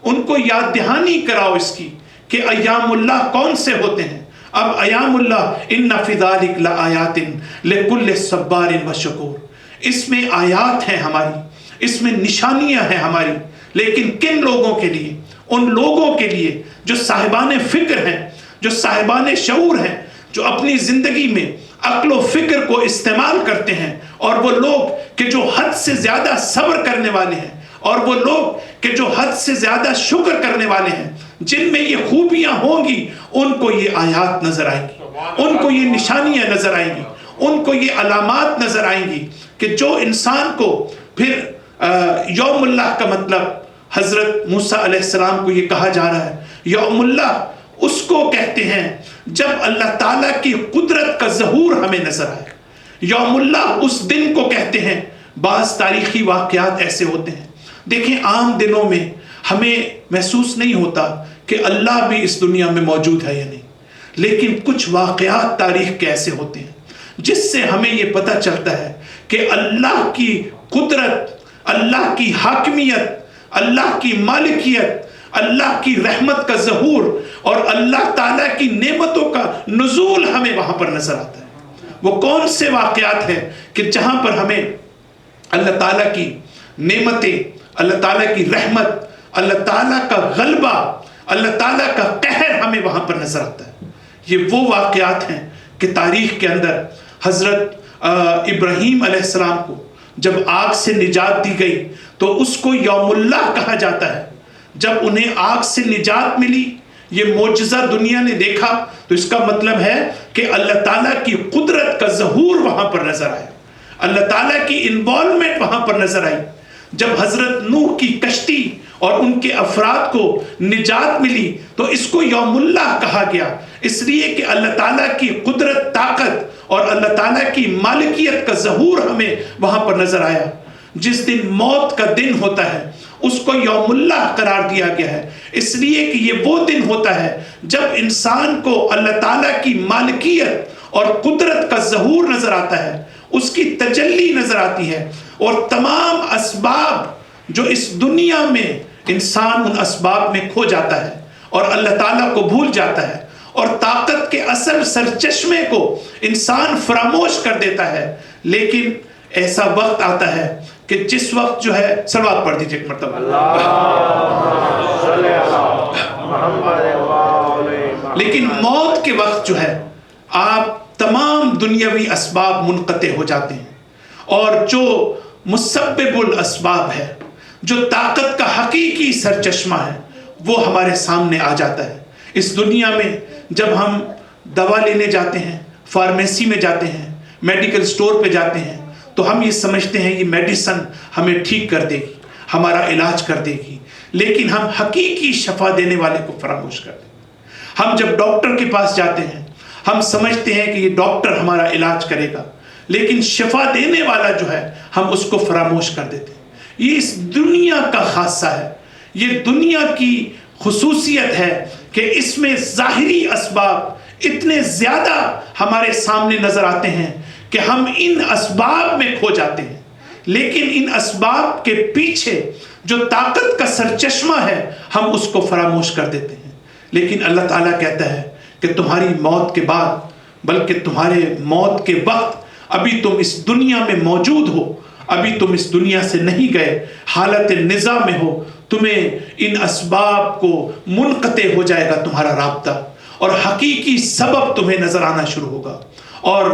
ان کو یاد دہانی کراؤ اس کی کہ ایام اللہ کون سے ہوتے ہیں. اب ایام اللہ ان فی ذلک لآیات لکل صبار وشکور، اس میں آیات ہیں ہماری، اس میں نشانیاں ہیں ہماری. لیکن کن لوگوں کے لیے؟ ان لوگوں کے لیے جو صاحبان فکر ہیں، جو صاحبان شعور ہیں، جو اپنی زندگی میں عقل و فکر کو استعمال کرتے ہیں، اور وہ لوگ کہ جو حد سے زیادہ صبر کرنے والے ہیں، اور وہ لوگ کہ جو حد سے زیادہ شکر کرنے والے ہیں، جن میں یہ خوبیاں ہوں گی ان کو یہ آیات نظر آئیں گی، ان کو یہ نشانیاں نظر آئیں گی، ان کو یہ علامات نظر آئیں گی کہ جو انسان کو پھر یوم اللہ کا مطلب حضرت موسیٰ علیہ السلام کو یہ کہا جا رہا ہے. یوم اللہ اس کو کہتے ہیں جب اللہ تعالیٰ کی قدرت کا ظہور ہمیں نظر آئے. یوم اللہ اس دن کو کہتے ہیں. بعض تاریخی واقعات ایسے ہوتے ہیں، دیکھیں عام دنوں میں ہمیں محسوس نہیں ہوتا کہ اللہ بھی اس دنیا میں موجود ہے یا نہیں، لیکن کچھ واقعات تاریخ کے ایسے ہوتے ہیں جس سے ہمیں یہ پتہ چلتا ہے کہ اللہ کی قدرت، اللہ کی حاکمیت، اللہ کی مالکیت، اللہ کی رحمت کا ظہور اور اللہ تعالیٰ کی نعمتوں کا نزول ہمیں وہاں پر نظر آتا ہے. وہ کون سے واقعات ہیں کہ جہاں پر ہمیں اللہ تعالیٰ کی نعمتیں، اللہ تعالیٰ کی رحمت، اللہ تعالیٰ کا غلبہ، اللہ تعالیٰ کا قہر ہمیں وہاں پر نظر آتا ہے. یہ وہ واقعات ہیں کہ تاریخ کے اندر حضرت ابراہیم علیہ السلام کو جب آگ سے نجات دی گئی تو اس کو یوم اللہ کہا جاتا ہے. جب انہیں آگ سے نجات ملی، یہ معجزہ دنیا نے دیکھا، تو اس کا مطلب ہے کہ اللہ تعالیٰ کی قدرت کا ظہور وہاں پر نظر آیا، اللہ تعالیٰ کی انوالومنٹ وہاں پر نظر آئی. جب حضرت نوح کی کشتی اور ان کے افراد کو نجات ملی تو اس کو یوم اللہ کہا گیا، اس لیے کہ اللہ تعالیٰ کی قدرت، طاقت اور اللہ تعالیٰ کی مالکیت کا ظہور ہمیں وہاں پر نظر آیا. جس دن موت کا دن ہوتا ہے اس کو یوم اللہ قرار دیا گیا ہے، اس لیے کہ یہ وہ دن ہوتا ہے جب انسان کو اللہ تعالیٰ کی مالکیت اور قدرت کا ظہور نظر آتا ہے، اس کی تجلی نظر آتی ہے، اور تمام اسباب جو اس دنیا میں انسان ان اسباب میں کھو جاتا ہے اور اللہ تعالیٰ کو بھول جاتا ہے، اور طاقت کے اصل سرچشمے کو انسان فراموش کر دیتا ہے. لیکن ایسا وقت آتا ہے کہ جس وقت جو ہے، صلوات پڑھ دیجئے ایک مرتبہ، لیکن موت کے وقت جو ہے آپ تمام دنیاوی اسباب منقطع ہو جاتے ہیں، اور جو مسبب الاسباب ہے، جو طاقت کا حقیقی سرچشمہ ہے، وہ ہمارے سامنے آ جاتا ہے. اس دنیا میں جب ہم دوا لینے جاتے ہیں، فارمیسی میں جاتے ہیں، میڈیکل سٹور پہ جاتے ہیں، تو ہم یہ سمجھتے ہیں یہ میڈیسن ہمیں ٹھیک کر دے گی، ہمارا علاج کر دے گی، لیکن ہم حقیقی شفا دینے والے کو فراموش کر دیں. ہم جب ڈاکٹر کے پاس جاتے ہیں ہم سمجھتے ہیں کہ یہ ڈاکٹر ہمارا علاج کرے گا، لیکن شفا دینے والا جو ہے ہم اس کو فراموش کر دیتے ہیں. یہ اس دنیا کا خاصہ ہے، یہ دنیا کی خصوصیت ہے کہ اس میں ظاہری اسباب اتنے زیادہ ہمارے سامنے نظر آتے ہیں کہ ہم ان اسباب میں کھو جاتے ہیں، لیکن ان اسباب کے پیچھے جو طاقت کا سرچشمہ ہے ہم اس کو فراموش کر دیتے ہیں. لیکن اللہ تعالیٰ کہتا ہے کہ تمہاری موت کے بعد، بلکہ تمہارے موت کے وقت ابھی تم اس دنیا میں موجود ہو، ابھی تم اس دنیا سے نہیں گئے، حالت نزاع میں ہو، تمہیں ان اسباب کو منقطع ہو جائے گا تمہارا رابطہ، اور حقیقی سبب تمہیں نظر آنا شروع ہوگا. اور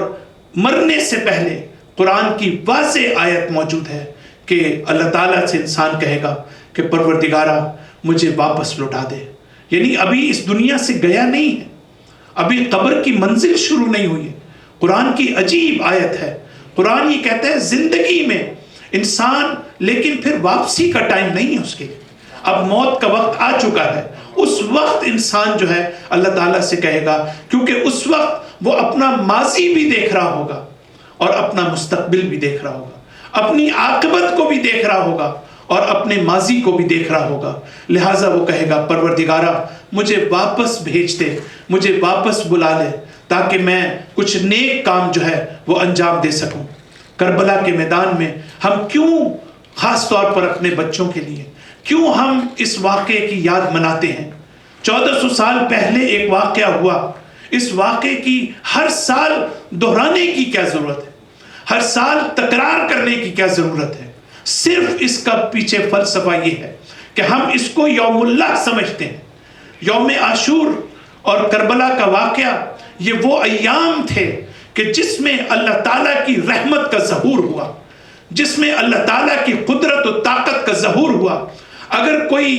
مرنے سے پہلے قرآن کی واضح آیت موجود ہے کہ اللہ تعالیٰ سے انسان کہے گا کہ پروردگارہ مجھے واپس لوٹا دے. یعنی ابھی اس دنیا سے گیا نہیں ہے، ابھی قبر کی منزل شروع نہیں ہوئی ہے. قرآن کی عجیب آیت ہے. قرآن یہ کہتا ہے زندگی میں انسان، لیکن پھر واپسی کا ٹائم نہیں ہے اس کے لیے. اب موت کا وقت آ چکا ہے. اس وقت انسان جو ہے اللہ تعالیٰ سے کہے گا، کیونکہ اس وقت وہ اپنا ماضی بھی دیکھ رہا ہوگا اور اپنا مستقبل بھی دیکھ رہا ہوگا، اپنی عاقبت کو بھی دیکھ رہا ہوگا اور اپنے ماضی کو بھی دیکھ رہا ہوگا. لہٰذا وہ کہے گا پروردگارہ مجھے واپس بھیج دے، مجھے واپس بلا لے، تاکہ میں کچھ نیک کام جو ہے وہ انجام دے سکوں. کربلا کے میدان میں ہم کیوں خاص طور پر اپنے بچوں کے لیے کیوں ہم اس واقعے کی یاد مناتے ہیں؟ 1400 سال پہلے ایک واقعہ ہوا. اس واقعے کی ہر سال دہرانے کی کیا ضرورت ہے؟ ہر سال تکرار کرنے کی کیا ضرورت ہے؟ صرف اس کا پیچھے فلسفہ یہ ہے کہ ہم اس کو یوم اللہ سمجھتے ہیں. یوم عاشور اور کربلا کا واقعہ یہ وہ ایام تھے کہ جس میں اللہ تعالیٰ کی رحمت کا ظہور ہوا، جس میں اللہ تعالیٰ کی قدرت و طاقت کا ظہور ہوا. اگر کوئی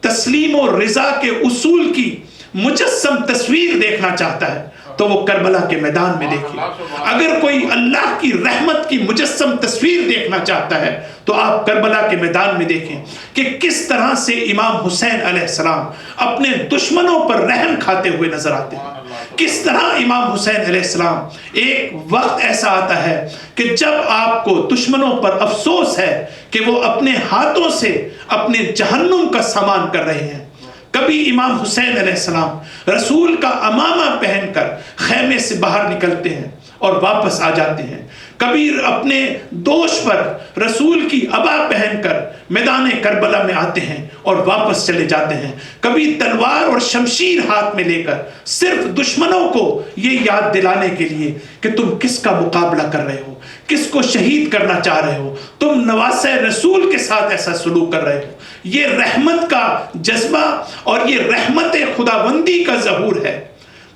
تسلیم و رضا کے اصول کی مجسم تصویر دیکھنا چاہتا ہے تو وہ کربلا کے میدان میں دیکھیں. اگر کوئی اللہ کی رحمت کی مجسم تصویر دیکھنا چاہتا ہے تو آپ کربلا کے میدان میں دیکھیں کہ کس طرح سے امام حسین علیہ السلام اپنے دشمنوں پر رحم کھاتے ہوئے نظر آتے ہیں. کس طرح امام حسین علیہ السلام، ایک وقت ایسا آتا ہے کہ جب آپ کو دشمنوں پر افسوس ہے کہ وہ اپنے ہاتھوں سے اپنے جہنم کا سامان کر رہے ہیں. کبھی امام حسین علیہ السلام رسول کا عمامہ پہن کر خیمے سے باہر نکلتے ہیں اور واپس آ جاتے ہیں. کبھی اپنے دوش پر رسول کی عبا پہن کر میدان کربلا میں آتے ہیں اور واپس چلے جاتے ہیں. کبھی تلوار اور شمشیر ہاتھ میں لے کر صرف دشمنوں کو یہ یاد دلانے کے لیے کہ تم کس کا مقابلہ کر رہے ہو، کس کو شہید کرنا چاہ رہے ہو، تم نواسہ رسول کے ساتھ ایسا سلوک کر رہے ہو. یہ رحمت کا جذبہ اور یہ رحمت خداوندی کا ظہور ہے.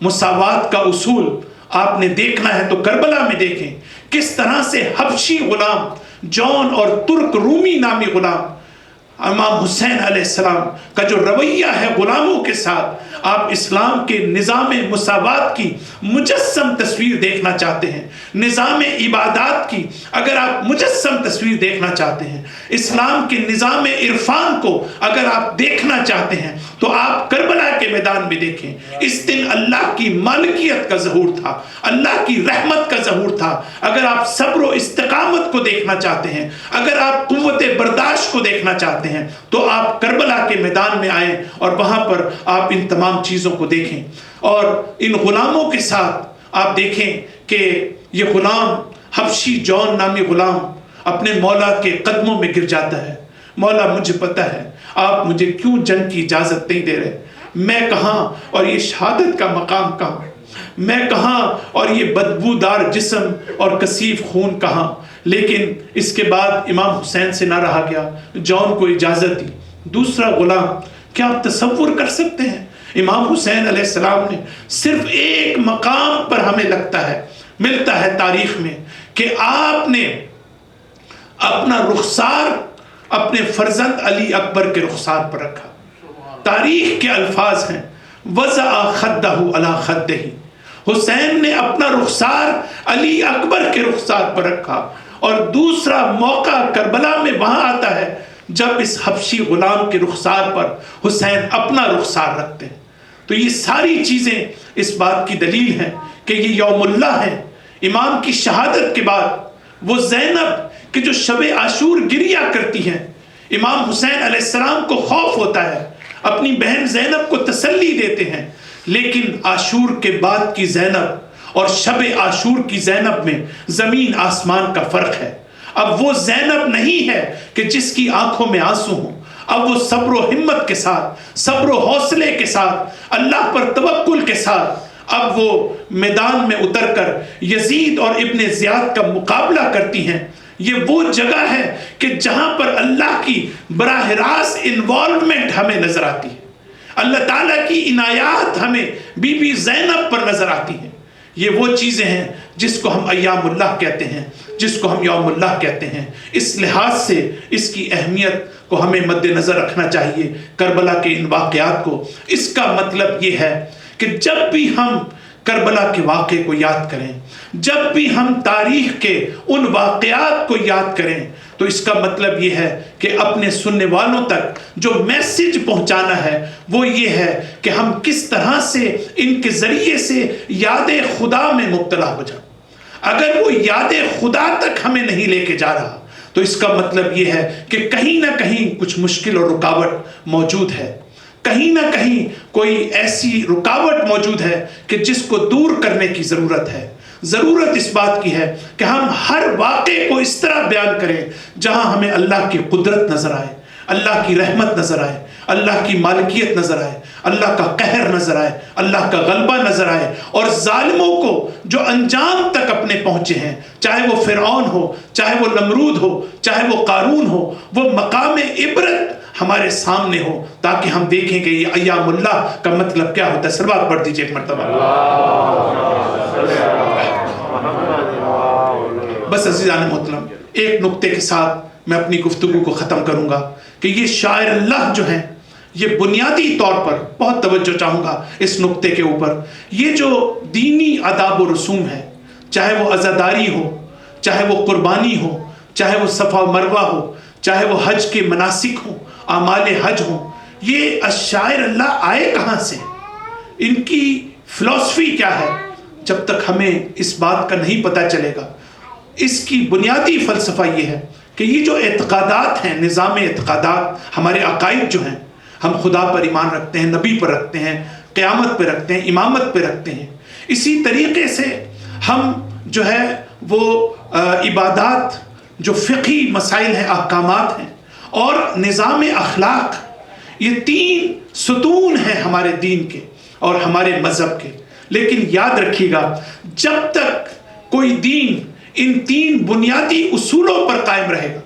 مساوات کا اصول آپ نے دیکھنا ہے تو کربلا میں دیکھیں کس طرح سے حبشی غلام جون اور ترک رومی نامی غلام امام حسین علیہ السلام کا جو رویہ ہے غلاموں کے ساتھ، آپ اسلام کے نظام مساوات کی مجسم تصویر دیکھنا چاہتے ہیں، نظام عبادات کی اگر آپ مجسم تصویر دیکھنا چاہتے ہیں، اسلام کے نظام عرفان کو اگر آپ دیکھنا چاہتے ہیں تو آپ کربلا کے میدان میں دیکھیں. اس دن اللہ کی مالکیت کا ظہور تھا، اللہ کی رحمت کا ظہور تھا. اگر آپ صبر و استقامت کو دیکھنا چاہتے ہیں، اگر آپ قوت برداشت کو دیکھنا چاہتے ہیں تو آپ کربلا کے میدان میں آئیں اور وہاں پر آپ ان تمام چیزوں کو دیکھیں. اور ان غلاموں کے ساتھ آپ دیکھیں کہ یہ غلام حبشی جون نامی غلام اپنے مولا کے قدموں میں گر جاتا ہے. مولا مجھے پتہ ہے آپ مجھے کیوں جنگ کی اجازت نہیں دے رہے، میں کہاں اور یہ شہادت کا مقام کہاں، میں کہاں اور یہ بدبودار جسم اور کثیف خون کہاں. لیکن اس کے بعد امام حسین سے نہ رہا گیا، جون کو اجازت دی. دوسرا غلام، کیا آپ تصور کر سکتے ہیں امام حسین علیہ السلام نے صرف ایک مقام پر ہمیں لگتا ہے ملتا ہے تاریخ میں کہ آپ نے اپنا رخسار اپنے فرزند علی اکبر کے رخسار پر رکھا. تاریخ کے الفاظ ہیں وضع خدہ علی خدہ، حسین نے اپنا رخسار علی اکبر کے رخسار پر رکھا. اور دوسرا موقع کربلا میں وہاں آتا ہے جب اس حبشی غلام کے رخسار پر حسین اپنا رخسار رکھتے ہیں. تو یہ ساری چیزیں اس بات کی دلیل ہیں کہ یہ یوم اللہ ہے. امام کی شہادت کے بعد وہ زینب کہ جو شب عاشور گریا کرتی ہیں، امام حسین علیہ السلام کو خوف ہوتا ہے، اپنی بہن زینب کو تسلی دیتے ہیں. لیکن عاشور کے بعد کی زینب اور شب عاشور کی زینب میں زمین آسمان کا فرق ہے. اب وہ زینب نہیں ہے کہ جس کی آنکھوں میں آنسو ہوں، اب وہ صبر و ہمت کے ساتھ، صبر و حوصلے کے ساتھ، اللہ پر توکل کے ساتھ اب وہ میدان میں اتر کر یزید اور ابن زیاد کا مقابلہ کرتی ہیں۔ یہ وہ جگہ ہے کہ جہاں پر اللہ کی براہ راست انوالومنٹ ہمیں نظر آتی ہے، اللہ تعالیٰ کی عنایات ہمیں بی بی زینب پر نظر آتی ہیں۔ یہ وہ چیزیں ہیں جس کو ہم ایام اللہ کہتے ہیں، جس کو ہم یوم اللہ کہتے ہیں۔ اس لحاظ سے اس کی اہمیت کو ہمیں مد نظر رکھنا چاہیے، کربلا کے ان واقعات کو۔ اس کا مطلب یہ ہے کہ جب بھی ہم کربلا کے واقعے کو یاد کریں، جب بھی ہم تاریخ کے ان واقعات کو یاد کریں، تو اس کا مطلب یہ ہے کہ اپنے سننے والوں تک جو میسج پہنچانا ہے وہ یہ ہے کہ ہم کس طرح سے ان کے ذریعے سے یاد خدا میں مبتلا ہو جائیں۔ اگر وہ یاد خدا تک ہمیں نہیں لے کے جا رہا تو اس کا مطلب یہ ہے کہ کہیں نہ کہیں کچھ مشکل اور رکاوٹ موجود ہے، کہیں نہ کہیں کوئی ایسی رکاوٹ موجود ہے کہ جس کو دور کرنے کی ضرورت ہے۔ ضرورت اس بات کی ہے کہ ہم ہر واقعے کو اس طرح بیان کریں جہاں ہمیں اللہ کی قدرت نظر آئے، اللہ کی رحمت نظر آئے، اللہ کی مالکیت نظر آئے، اللہ کا قہر نظر آئے، اللہ کا غلبہ نظر آئے، اور ظالموں کو جو انجام تک اپنے پہنچے ہیں، چاہے وہ فرعون ہو، چاہے وہ نمرود ہو، چاہے وہ قارون ہو، وہ مقام عبرت ہمارے سامنے ہو، تاکہ ہم دیکھیں کہ یہ ایام اللہ کا مطلب کیا ہوتا ہے۔ سلوات پڑھ دیجئے ایک مرتبہ۔ بس عزیزان محترم، ایک نقطے کے ساتھ میں اپنی گفتگو کو ختم کروں گا کہ یہ شاعر اللہ جو ہیں، یہ بنیادی طور پر بہت توجہ چاہوں گا اس نقطے کے اوپر، یہ جو دینی آداب و رسوم ہے، چاہے وہ عزاداری ہو، چاہے وہ قربانی ہو، چاہے وہ صفا و مروہ ہو، چاہے وہ حج کے مناسک ہوں، اعمال حج ہوں، یہ شاعر اللہ آئے کہاں سے، ان کی فلسفی کیا ہے؟ جب تک ہمیں اس بات کا نہیں پتہ چلے گا، اس کی بنیادی فلسفہ یہ ہے کہ یہ جو اعتقادات ہیں، نظام اعتقادات، ہمارے عقائد جو ہیں، ہم خدا پر ایمان رکھتے ہیں، نبی پر رکھتے ہیں، قیامت پہ رکھتے ہیں، امامت پہ رکھتے ہیں، اسی طریقے سے ہم جو ہے وہ عبادات، جو فقہی مسائل ہیں، احکامات ہیں، اور نظام اخلاق، یہ تین ستون ہیں ہمارے دین کے اور ہمارے مذہب کے۔ لیکن یاد رکھیے گا، جب تک کوئی دین ان تین بنیادی اصولوں پر قائم رہے گا،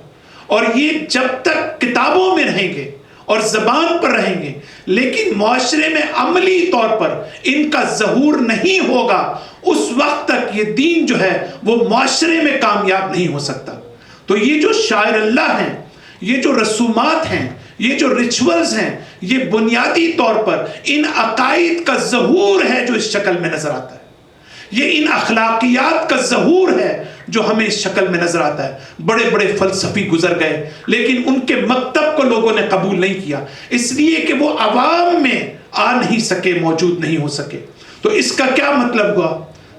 اور یہ جب تک کتابوں میں رہیں گے اور زبان پر رہیں گے، لیکن معاشرے میں عملی طور پر ان کا ظہور نہیں ہوگا، اس وقت تک یہ دین جو ہے وہ معاشرے میں کامیاب نہیں ہو سکتا۔ تو یہ جو شاعر اللہ ہیں، یہ جو رسومات ہیں، یہ جو ریچولز ہیں، یہ بنیادی طور پر ان عقائد کا ظہور ہے جو اس شکل میں نظر آتا ہے، یہ ان اخلاقیات کا ظہور ہے جو ہمیں اس شکل میں نظر آتا ہے۔ بڑے بڑے فلسفی گزر گئے، لیکن ان کے مکتب کو لوگوں نے قبول نہیں کیا، اس لیے کہ وہ عوام میں آ نہیں سکے، موجود نہیں ہو سکے۔ تو اس کا کیا مطلب ہوا؟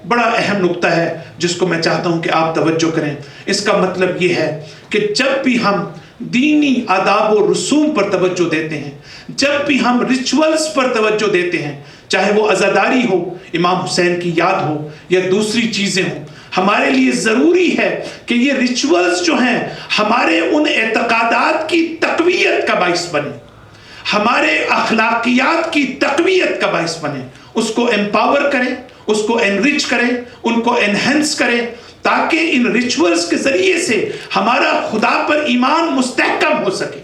بڑا اہم نقطہ ہے جس کو میں چاہتا ہوں کہ آپ توجہ کریں۔ اس کا مطلب یہ ہے کہ جب بھی ہم دینی آداب و رسوم پر توجہ دیتے ہیں، جب بھی ہم ریچولز پر توجہ دیتے ہیں، چاہے وہ عزاداری ہو، امام حسین کی یاد ہو، یا دوسری چیزیں ہوں، ہمارے لیے ضروری ہے کہ یہ ریچولز جو ہیں ہمارے ان اعتقادات کی تقویت کا باعث بنے، ہمارے اخلاقیات کی تقویت کا باعث بنے، اس کو امپاور کریں، اس کو انرچ کریں، ان کو انہینس کریں، تاکہ ان ریچولز کے ذریعے سے ہمارا خدا پر ایمان مستحکم ہو سکے،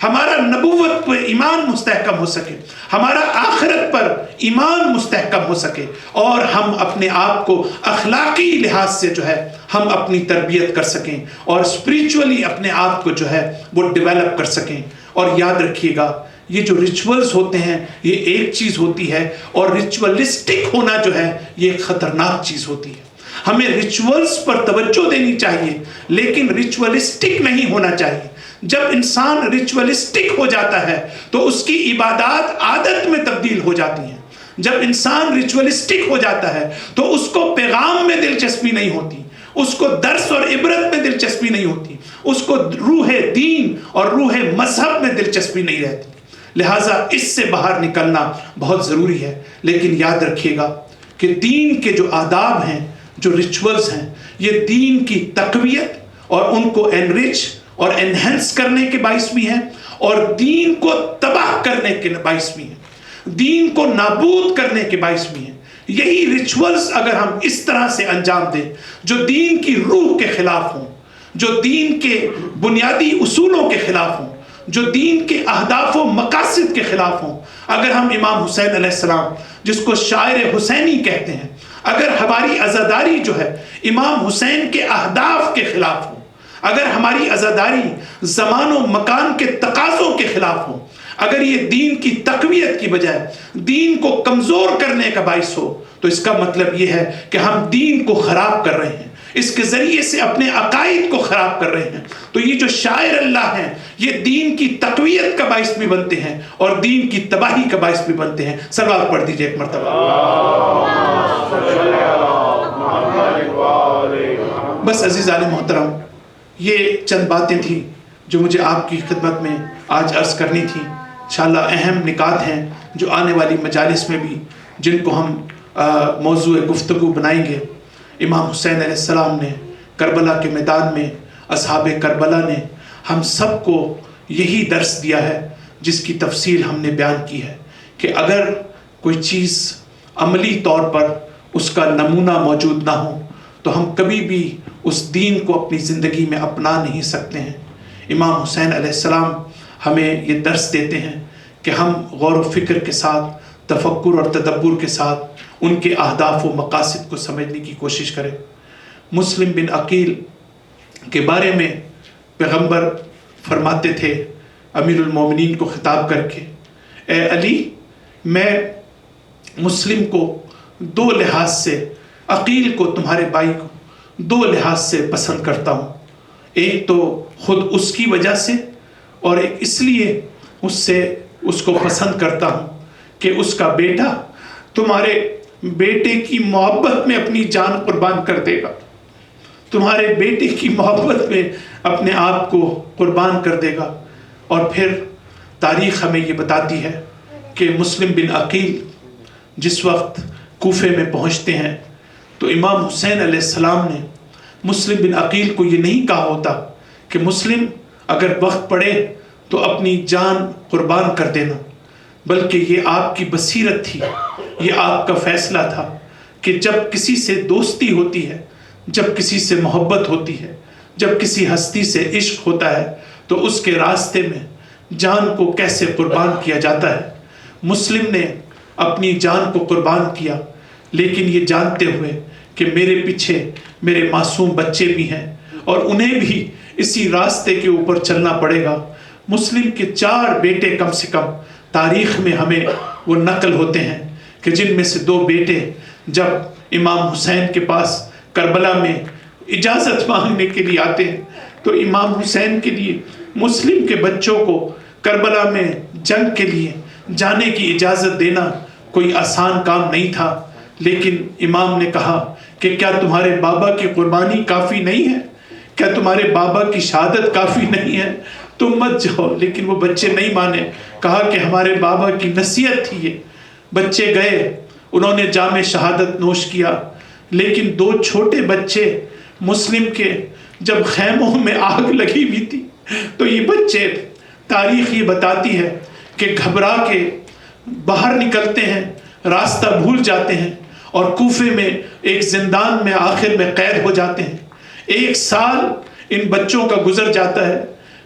ہمارا نبوت پر ایمان مستحکم ہو سکے، ہمارا آخرت پر ایمان مستحکم ہو سکے، اور ہم اپنے آپ کو اخلاقی لحاظ سے جو ہے ہم اپنی تربیت کر سکیں، اور اسپریچولی اپنے آپ کو جو ہے وہ ڈیولپ کر سکیں۔ اور یاد رکھیے گا، یہ جو ریچولز ہوتے ہیں یہ ایک چیز ہوتی ہے، اور ریچولسٹک ہونا جو ہے یہ ایک خطرناک چیز ہوتی ہے۔ ہمیں ریچولز پر توجہ دینی چاہیے، لیکن ریچولسٹک نہیں ہونا چاہیے۔ جب انسان ریچولسٹک ہو جاتا ہے تو اس کی عبادات عادت میں تبدیل ہو جاتی ہیں۔ جب انسان ریچولسٹک ہو جاتا ہے تو اس کو پیغام میں دلچسپی نہیں ہوتی، اس کو درس اور عبرت میں دلچسپی نہیں ہوتی، اس کو روح دین اور روح مذہب میں دلچسپی نہیں رہتی۔ لہٰذا اس سے باہر نکلنا بہت ضروری ہے۔ لیکن یاد رکھیے گا کہ دین کے جو آداب ہیں، جو ریچولز ہیں، یہ دین کی تقویت اور ان کو انرچ اور انہینس کرنے کے باعث بھی ہیں، اور دین کو تباہ کرنے کے باعث بھی ہیں، دین کو نابود کرنے کے باعث بھی ہیں۔ یہی ریچولز اگر ہم اس طرح سے انجام دیں جو دین کی روح کے خلاف ہوں، جو دین کے بنیادی اصولوں کے خلاف ہوں، جو دین کے اہداف و مقاصد کے خلاف ہوں، اگر ہم امام حسین علیہ السلام جس کو شاعر حسینی کہتے ہیں، اگر ہماری عزاداری جو ہے امام حسین کے اہداف کے خلاف ہو، اگر ہماری عزاداری زمان و مکان کے تقاضوں کے خلاف ہو، اگر یہ دین کی تقویت کی بجائے دین کو کمزور کرنے کا باعث ہو، تو اس کا مطلب یہ ہے کہ ہم دین کو خراب کر رہے ہیں، اس کے ذریعے سے اپنے عقائد کو خراب کر رہے ہیں۔ تو یہ جو شاعر اللہ ہیں یہ دین کی تقویت کا باعث بھی بنتے ہیں اور دین کی تباہی کا باعث بھی بنتے ہیں۔ صلوات پڑھ دیجئے ایک مرتبہ۔ بس عزیزان محترم، یہ چند باتیں تھیں جو مجھے آپ کی خدمت میں آج عرض کرنی تھی۔ انشاءاللہ اہم نکات ہیں جو آنے والی مجالس میں بھی جن کو ہم موضوع گفتگو بنائیں گے۔ امام حسین علیہ السلام نے کربلا کے میدان میں، اصحاب کربلا نے ہم سب کو یہی درس دیا ہے جس کی تفصیل ہم نے بیان کی ہے کہ اگر کوئی چیز عملی طور پر اس کا نمونہ موجود نہ ہو تو ہم کبھی بھی اس دین کو اپنی زندگی میں اپنا نہیں سکتے ہیں۔ امام حسین علیہ السلام ہمیں یہ درس دیتے ہیں کہ ہم غور و فکر کے ساتھ، تفکر اور تدبر کے ساتھ ان کے اہداف و مقاصد کو سمجھنے کی کوشش کریں۔ مسلم بن عقیل کے بارے میں پیغمبر فرماتے تھے امیر المومنین کو خطاب کر کے، اے علی، میں مسلم کو دو لحاظ سے، عقیل کو، تمہارے بھائی کو دو لحاظ سے پسند کرتا ہوں۔ ایک تو خود اس کی وجہ سے، اور ایک اس لیے اس کو پسند کرتا ہوں کہ اس کا بیٹا تمہارے بیٹے کی محبت میں اپنی جان قربان کر دے گا، تمہارے بیٹے کی محبت میں اپنے آپ کو قربان کر دے گا۔ اور پھر تاریخ ہمیں یہ بتاتی ہے کہ مسلم بن عقیل جس وقت کوفے میں پہنچتے ہیں تو امام حسین علیہ السلام نے مسلم بن عقیل کو یہ نہیں کہا ہوتا کہ مسلم اگر وقت پڑے تو اپنی جان قربان کر دینا، بلکہ یہ آپ کی بصیرت تھی، یہ آپ کا فیصلہ تھا کہ جب کسی سے دوستی ہوتی ہے، جب کسی سے محبت ہوتی ہے، جب کسی ہستی سے عشق ہوتا ہے تو اس کے راستے میں جان کو کیسے قربان کیا جاتا ہے۔ مسلم نے اپنی جان کو قربان کیا، لیکن یہ جانتے ہوئے کہ میرے پیچھے میرے معصوم بچے بھی ہیں اور انہیں بھی اسی راستے کے اوپر چلنا پڑے گا۔ مسلم کے 4 بیٹے کم سے کم تاریخ میں ہمیں وہ نقل ہوتے ہیں کہ جن میں سے 2 بیٹے جب امام حسین کے پاس کربلا میں اجازت مانگنے کے لیے آتے ہیں تو امام حسین کے لیے مسلم کے بچوں کو کربلا میں جنگ کے لیے جانے کی اجازت دینا کوئی آسان کام نہیں تھا، لیکن امام نے کہا کہ کیا تمہارے بابا کی قربانی کافی نہیں ہے؟ کیا تمہارے بابا کی شہادت کافی نہیں ہے؟ تم مت جاؤ۔ لیکن وہ بچے نہیں مانے، کہا کہ ہمارے بابا کی نصیحت تھی یہ۔ بچے گئے، انہوں نے جام شہادت نوش کیا، لیکن 2 چھوٹے بچے مسلم کے جب خیموں میں آگ لگی ہوئی تھی تو یہ بچے، تاریخ یہ بتاتی ہے کہ گھبرا کے باہر نکلتے ہیں، راستہ بھول جاتے ہیں اور کوفے میں ایک زندان میں آخر میں قید ہو جاتے ہیں۔ 1 سال ان بچوں کا گزر جاتا ہے۔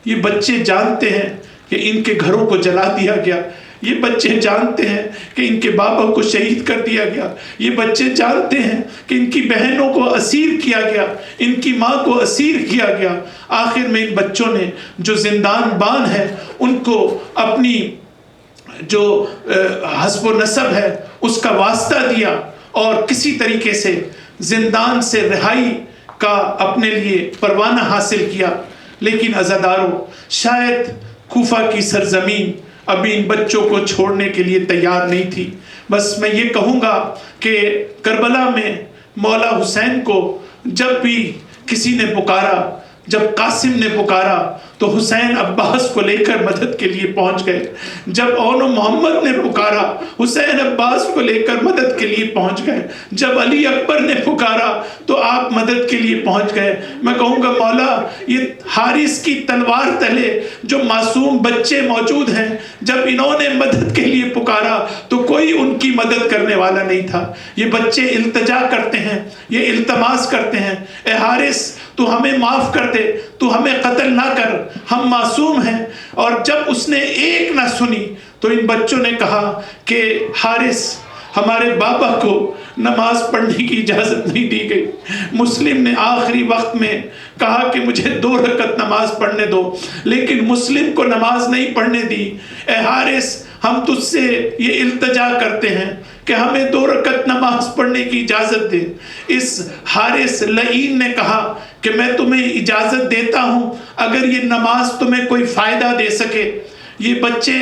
یہ بچے جانتے ہیں کہ ان کے گھروں کو جلا دیا گیا، یہ بچے جانتے ہیں کہ ان کے بابا کو شہید کر دیا گیا، یہ بچے جانتے ہیں کہ ان کی بہنوں کو اسیر کیا گیا، ان کی ماں کو اسیر کیا گیا۔ آخر میں ان بچوں نے جو زندان بان ہے ان کو اپنی جو حسب و نسب ہے اس کا واسطہ دیا اور کسی طریقے سے زندان سے رہائی کا اپنے لیے پروانہ حاصل کیا۔ لیکن عزاداروں، شاید کوفہ کی سرزمین ابھی ان بچوں کو چھوڑنے کے لیے تیار نہیں تھی۔ بس میں یہ کہوں گا کہ کربلا میں مولا حسین کو جب بھی کسی نے پکارا، جب قاسم نے پکارا تو حسین عباس کو لے کر مدد کے لیے پہنچ گئے۔ جب اون محمد نے پکارا، حسین عباس کو لے کر مدد کے لیے پہنچ گئے۔ جب علی اکبر نے پکارا تو باپ مدد کے لیے پہنچ گئے. میں کہوں گا مولا یہ حارث کی تلوار تلے جو معصوم بچے موجود ہیں، جب انہوں نے مدد کے لیے پکارا تو کوئی ان کی مدد کرنے والا نہیں تھا. یہ بچے التجا کرتے ہیں، یہ التماس کرتے ہیں، اے حارث تو ہمیں معاف کر دے، تو ہمیں قتل نہ کر، ہم معصوم ہیں. اور جب اس نے ایک نہ سنی تو ان بچوں نے کہا کہ حارث ہمارے بابا کو نماز پڑھنے کی اجازت نہیں دی گئی. مسلم نے آخری وقت میں کہا کہ مجھے 2 رکعت نماز پڑھنے دو، لیکن مسلم کو نماز نہیں پڑھنے دی. اے حارث ہم تجھ سے یہ التجا کرتے ہیں کہ ہمیں 2 رکعت نماز پڑھنے کی اجازت دے. اس حارث لعین نے کہا کہ میں تمہیں اجازت دیتا ہوں اگر یہ نماز تمہیں کوئی فائدہ دے سکے. یہ بچے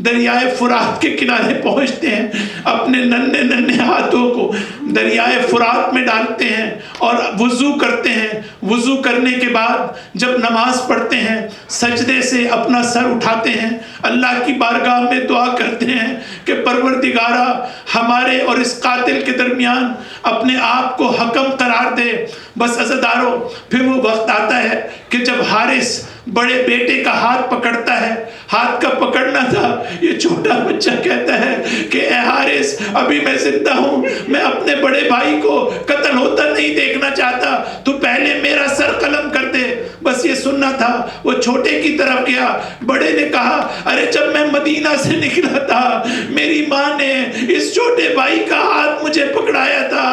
دریائے فرات کے کنارے پہنچتے ہیں، اپنے ننھے ننھے ہاتھوں کو دریائے فرات میں ڈالتے ہیں اور وضو کرتے ہیں. وضو کرنے کے بعد جب نماز پڑھتے ہیں سجدے سے اپنا سر اٹھاتے ہیں، اللہ کی بارگاہ میں دعا کرتے ہیں کہ پروردگارا ہمارے اور اس قاتل کے درمیان اپنے آپ کو حکم قرار دے. بس عزیزارو پھر وہ وقت آتا ہے کہ جب حارث بڑے بیٹے کا ہاتھ پکڑتا ہے، ہاتھ کا پکڑنا تھا، یہ چھوٹا بچہ کہتا ہے کہ اے حارث ابھی میں زندہ ہوں، میں اپنے بڑے بھائی کو قتل ہوتا نہیں دیکھنا چاہتا، تو پہلے میرا سر قلم کر دے. بس یہ سننا تھا. وہ چھوٹے کی طرف گیا. بڑے نے کہا ارے جب میں مدینہ سے نکلا تھا میری ماں نے اس چھوٹے بھائی کا ہاتھ مجھے پکڑایا تھا،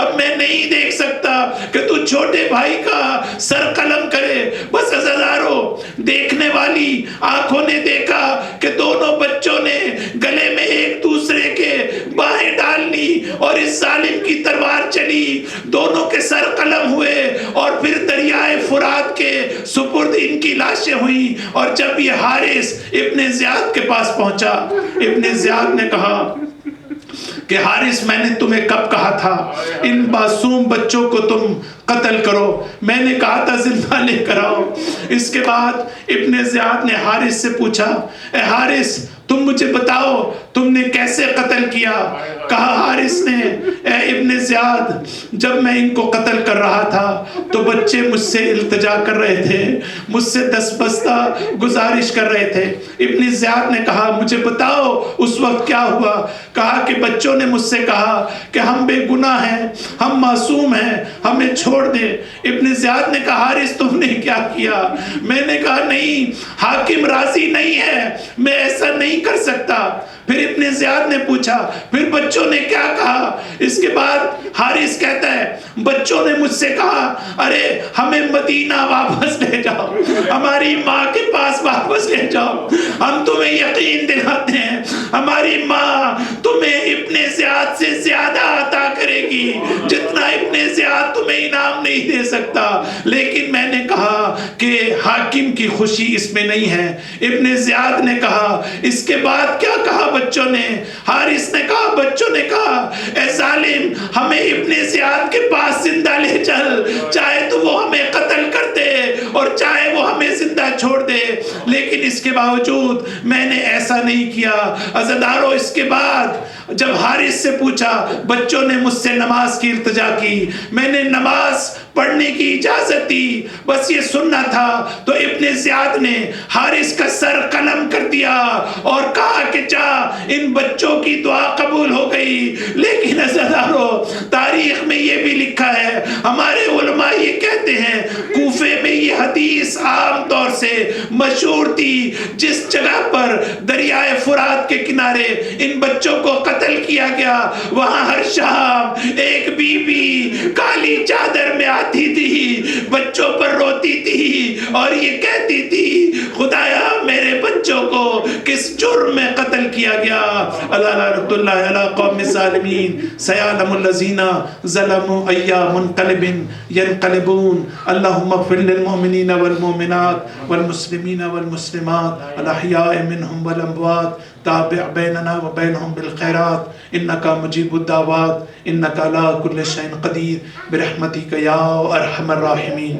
اب میں نہیں دیکھ سکتا کہ تو چھوٹے بھائی کا سر قلم کرے. بس عزیزارو دیکھنے والی آنکھوں نے دیکھا کہ دونوں بچوں نے گلے میں ایک دوسرے کے باہیں ڈال لی اور اس ظالم کی تلوار چلی. دونوں کے سر قلم ہوئے اور پھر دریائے فرات کے سپرد ان کی لاشیں ہوئیں. اور جب یہ حارث ابن زیاد کے پاس پہنچا، ابن زیاد نے کہا کہ حارث میں نے تمہیں کب کہا تھا ان معصوم بچوں کو تم قتل کرو؟ میں نے کہا تھا زندہ لے کر آؤ. اس کے بعد ابن زیاد نے حارث سے پوچھا اے حارث تم مجھے بتاؤ تم نے کیسے قتل کیا؟ کہا حارث نے اے ابن زیاد جب میں ان کو قتل کر رہا تھا تو بچے مجھ سے التجا کر رہے تھے، مجھ سے دستبستہ گزارش کر رہے تھے. ابن زیاد نے کہا مجھے بتاؤ اس وقت کیا ہوا؟ کہا کہ بچوں نے مجھ سے کہا کہ ہم بے گناہ ہیں، ہم معصوم ہیں، ہمیں چھوڑ دے. ابن زیاد نے کہا حارث تم نے کیا کیا؟ میں نے کہا نہیں، حاکم راضی نہیں ہے، میں ایسا نہیں کر سکتا. پھر ابن زیاد نے پوچھا پھر بچوں نے کیا کہا؟ اس کے بعد حارث کہتا ہے بچوں نے مجھ سے کہا ارے ہمیں مدینہ واپس لے جاؤ، ہماری ماں کے پاس واپس لے جاؤ، ہم تمہیں یقین دلاتے ہیں ہماری ماں تمہیں ابن زیاد سے زیادہ عطا کرے گی جتنا ابن زیاد تمہیں انعام نہیں دے سکتا. لیکن میں نے کہا کہ حاکم کی خوشی اس میں نہیں ہے. ابن زیاد نے کہا اس کے بعد کیا کہا بچوں نے؟ حارث نے کہا بچوں نے کہا اے ظالم ہمیں ابن زیاد کے پاس زندہ لے چل، چاہے تو وہ ہمیں قتل کر دے اور چاہے وہ ہمیں زندہ چھوڑ دے. لیکن اس کے باوجود میں نے ایسا نہیں کیا. عزیزارو اس کے بعد جب حارث سے پوچھا بچوں نے مجھ سے نماز کی التجا کی، میں نے نماز پڑھنے کی اجازت دی، بس یہ سننا تھا. تو ابن زیاد نے حارث کا سر قلم کر دیا اور کہا کہ جا ان بچوں کی دعا قبول ہو گئی. لیکن عزیزارو تاریخ میں یہ بھی لکھا ہے، ہمارے علماء یہ کہتے ہیں کوفے میں یہ حدیث عام طور سے مشہور تھی، جس جگہ پر دریائے فرات کے کنارے ان بچوں کو قتل کیا گیا وہاں ہر شام ایک بی بی کالی چادر میں آتی تھی، بچوں پر روتی تھی اور یہ کہتی تھی خدایا میرے بچوں کو کس جرم میں قتل کیا گیا. اللہ لعنت اللہ علی قوم الظالمین سیعلم الذین ظلموا ای منقلب ینقلبون. اللہم اغفر للمؤمنین والمؤمنات والمسلمین والمسلمات الاحیاء منهم والاموات تابع بیننا و بینہم بالخیرات انکا مجیب الدعوات انکا لا کل شیء قدیر برحمتک یا ارحم الراحمین.